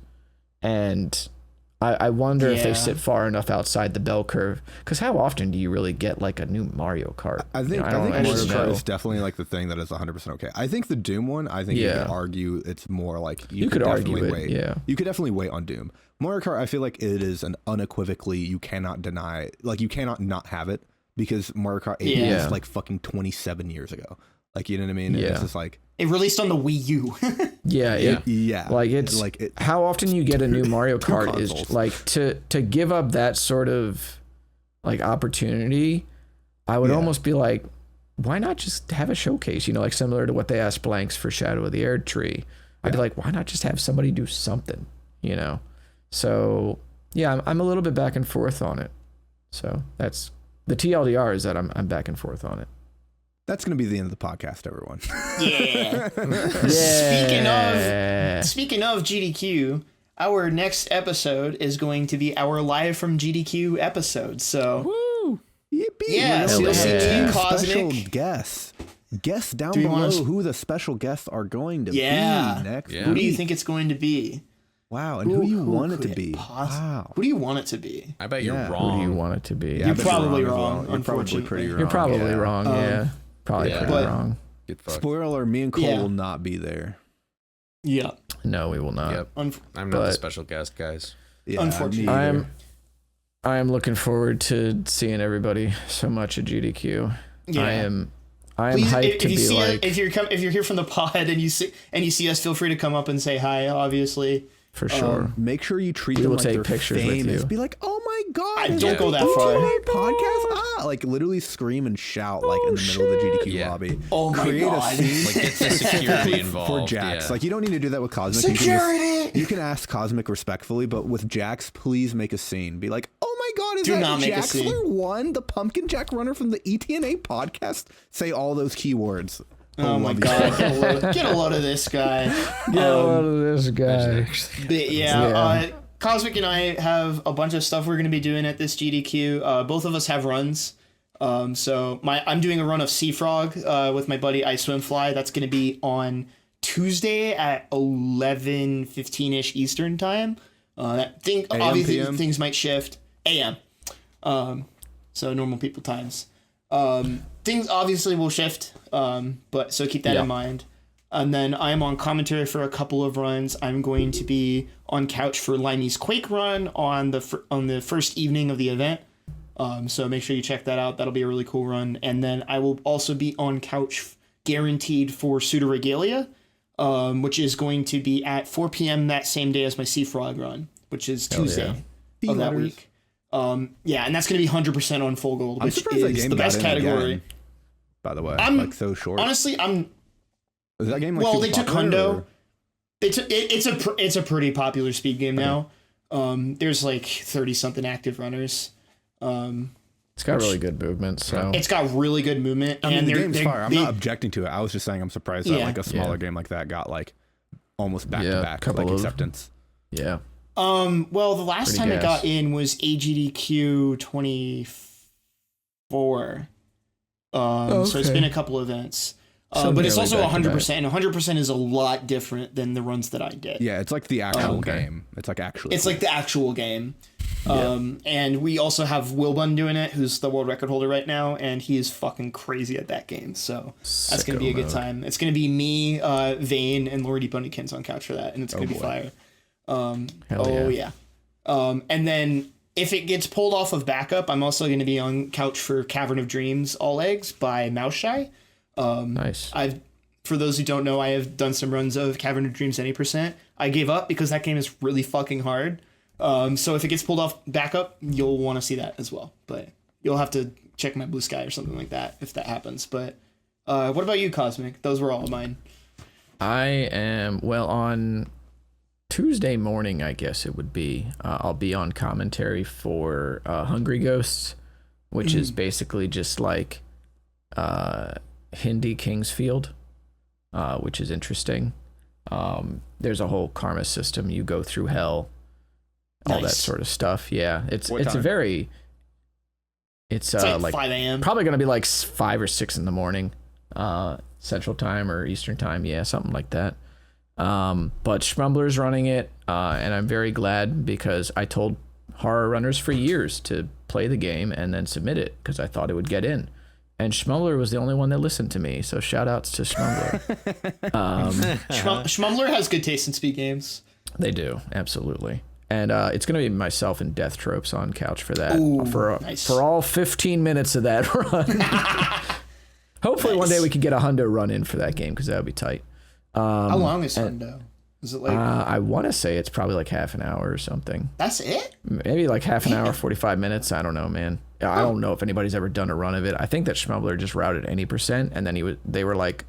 And I wonder if they sit far enough outside the bell curve. Because how often do you really get like a new Mario Kart? I think Mario Kart is definitely like the thing that is 100% okay. I think the Doom one, I think you could argue it's more like you could definitely wait. Yeah. You could definitely wait on Doom. Mario Kart, I feel like it is an unequivocally, you cannot deny, like you cannot not have it, because Mario Kart 8 is like fucking 27 years ago. Like, you know what I mean? Yeah. It's just like, it released on the Wii U. yeah. Like it's like how often you get a new Mario Kart is like to give up that sort of like opportunity. I would almost be like, why not just have a showcase? You know, like similar to what they asked Blanks for Shadow of the Erd Tree. I'd be like, why not just have somebody do something? You know. So yeah, I'm a little bit back and forth on it. So that's the TLDR, is that I'm back and forth on it. That's going to be the end of the podcast, everyone. Yeah. Speaking of GDQ, our next episode is going to be our live from GDQ episode. So, woo! Yippee! Yeah, so you'll see DECosmic. Special guests. Guess down below who the special guests are going to be next. Who do you think it's going to be? Wow, and who you want it to be? Wow. Who do you want it to be? I bet you're wrong. Who do you want it to be? You're probably wrong. You're probably pretty wrong. You're probably wrong. Yeah. Probably pretty wrong. Spoiler: me and Cole will not be there. Yeah. No, we will not. Yep. I'm not the special guest, guys. Yeah, unfortunately, I am looking forward to seeing everybody so much at GDQ. Yeah. I am hyped to be like. If you're here from the pod and you see us, feel free to come up and say hi. Obviously. For sure. Make sure you treat them like they're pictures famous. with you. Be like, oh my god! Don't go that far. Podcast, like literally scream and shout like in the middle of the GDQ lobby. Oh my god! A scene, like get the security involved for Jax. Like you don't need to do that with Cosmic. Security. You can ask Cosmic respectfully, but with Jax, please make a scene. Be like, oh my god, is that Jaxler One, the Pumpkin Jack runner from the ETNA podcast? Say all those keywords. Oh my god, get a load of this guy. Get a load of this guy. But Cosmic and I have a bunch of stuff we're going to be doing at this GDQ. Both of us have runs. So I'm doing a run of Sea Frog with my buddy I Swim Fly. That's going to be on Tuesday at 11:15ish Eastern time. Obviously PM? Things might shift. AM. So normal people times. Things obviously will shift, but so keep that in mind. And then I'm on commentary for a couple of runs. I'm going to be on couch for Limey's Quake run on the first evening of the event. So make sure you check that out. That'll be a really cool run. And then I will also be on couch guaranteed for Pseudo Regalia, which is going to be at 4 p.m. that same day as my Sea Frog run, which is Tuesday of that week. And that's going to be 100% on full gold, which is the best category. Again, by the way, like so short. Honestly, is that game like they took Hundo. It's a pretty popular speed game now. There's like 30 something active runners. It's got really good movement. So it's got really good movement. I mean, the game's fire. I'm not objecting to it. I was just saying I'm surprised that like a smaller game like that got like almost back to back like acceptance. Yeah. Well, the last time it got in was AGDQ 24. So it's been a couple events. But it's also 100%. And 100% is a lot different than the runs that I get. Yeah, it's like the actual game. It's like actually. It's like the actual game. And we also have Wilbun doing it, who's the world record holder right now, and he is fucking crazy at that game. So that's going to be a good time. It's going to be me, Vane, and Lordy Bunnykins on couch for that, and it's going to be fire. Yeah. And then if it gets pulled off of backup, I'm also going to be on couch for Cavern of Dreams All Eggs by Mouseshy. Nice. For those who don't know, I have done some runs of Cavern of Dreams any %. I gave up because that game is really fucking hard. So if it gets pulled off backup, you'll want to see that as well. But you'll have to check my Blue Sky or something like that if that happens. But what about you, Cosmic? Those were all mine. I am, well, on Tuesday morning, I guess it would be, I'll be on commentary for Hungry Ghosts, which is basically just like Hindi Kingsfield, which is interesting. There's a whole karma system. You go through hell, all that sort of stuff. Yeah, it's a very... It's like 5 a.m. Probably going to be like 5 or 6 in the morning, Central Time or Eastern Time. Yeah, something like that. But Schmumbler's running it, and I'm very glad because I told horror runners for years to play the game and then submit it because I thought it would get in. And Schmumbler was the only one that listened to me, so shout outs to Schmumbler. Schmumbler has good taste in speed games. They do, absolutely. And it's going to be myself and Death Tropes on couch for that. Ooh, for all 15 minutes of that run. Hopefully one day we can get a hundo run in for that game because that would be tight. How long is hundo? Is it like... I want to say it's probably like half an hour or something. That's it? Maybe like half an hour, 45 minutes. I don't know, man. I don't know if anybody's ever done a run of it. I think that Schmumbler just routed any %, and then they were like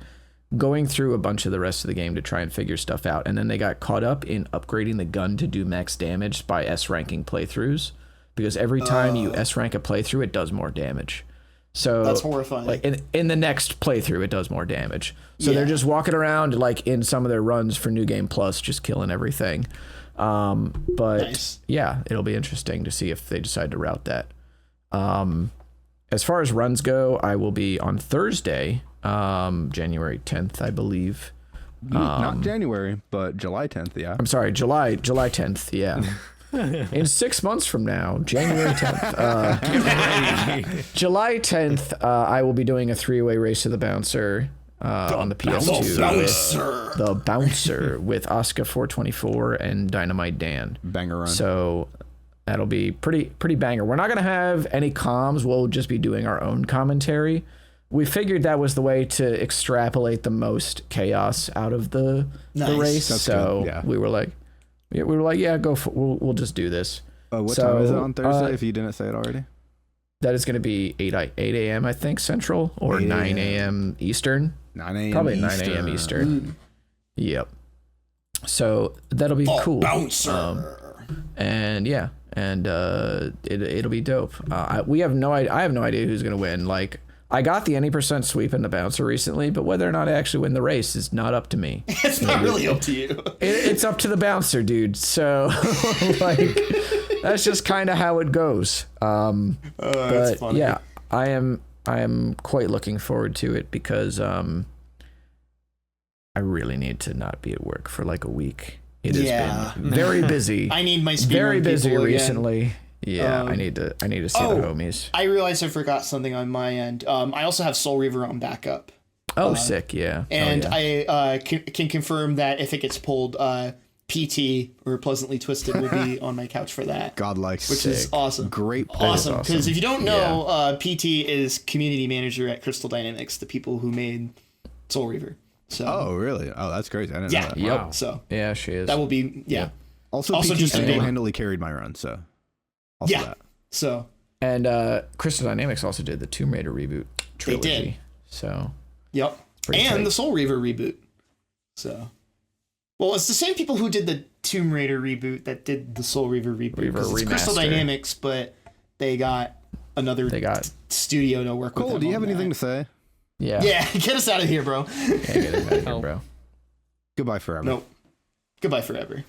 going through a bunch of the rest of the game to try and figure stuff out, and then they got caught up in upgrading the gun to do max damage by S-ranking playthroughs, because every time you S-rank a playthrough, it does more damage. So that's horrifying. Like in the next playthrough, it does more damage. So they're just walking around like in some of their runs for New Game Plus, just killing everything. But yeah, it'll be interesting to see if they decide to route that. As far as runs go, I will be on Thursday, January 10th, I believe. Not January, but July 10th, yeah. I'm sorry, July 10th, yeah. In 6 months from now, January 10th. July 10th, I will be doing a 3-way race to the bouncer on the PS2. The Bouncer with Oscar 424 and Dynamite Dan. Banger run. So that'll be pretty banger. We're not going to have any comms. We'll just be doing our own commentary. We figured that was the way to extrapolate the most chaos out of the race. That's so good. Yeah. we were like, yeah, go for we'll just do this. What time is it on Thursday, if you didn't say it already? That is going to be 8 a.m., I think, Central, or 9 a.m. Eastern. 9 a.m. Probably 9 a.m. Eastern. Yep. So that'll be cool. Bouncer. And yeah, and it'll be dope. I have no idea who's going to win. Like, I got the any % sweep in the Bouncer recently, but whether or not I actually win the race is not up to me. It's not really up to you. It's up to the Bouncer, dude. So, like, that's just kind of how it goes. But funny. yeah, I am quite looking forward to it because I really need to not be at work for like a week. It has been very busy. I need my speedrun very busy people recently. Again. Yeah, I need to see the homies. I realized I forgot something on my end. I also have Soul Reaver on backup. Oh, sick! Yeah, and I can confirm that if it gets pulled, PT or Pleasantly Twisted will be on my couch for that. Godlike, which is awesome. Great, awesome. Because if you don't know, PT is community manager at Crystal Dynamics, the people who made Soul Reaver. So. Oh, really? Oh, that's crazy. I didn't know that. Yep. Wow. So yeah, she is. That will be Also PT just single-handedly carried my run. So. Also that. So. And Crystal Dynamics also did the Tomb Raider reboot trilogy. They did. So. Yep. And tight. The Soul Reaver reboot. So. Well, it's the same people who did the Tomb Raider reboot that did the Soul Reaver reboot. It's Crystal Dynamics, but they got another studio to work with. Cole, do you have anything to say? Yeah. Yeah, get us out of here, bro. Yeah, get us out of here, bro. Goodbye forever. Nope. Goodbye forever.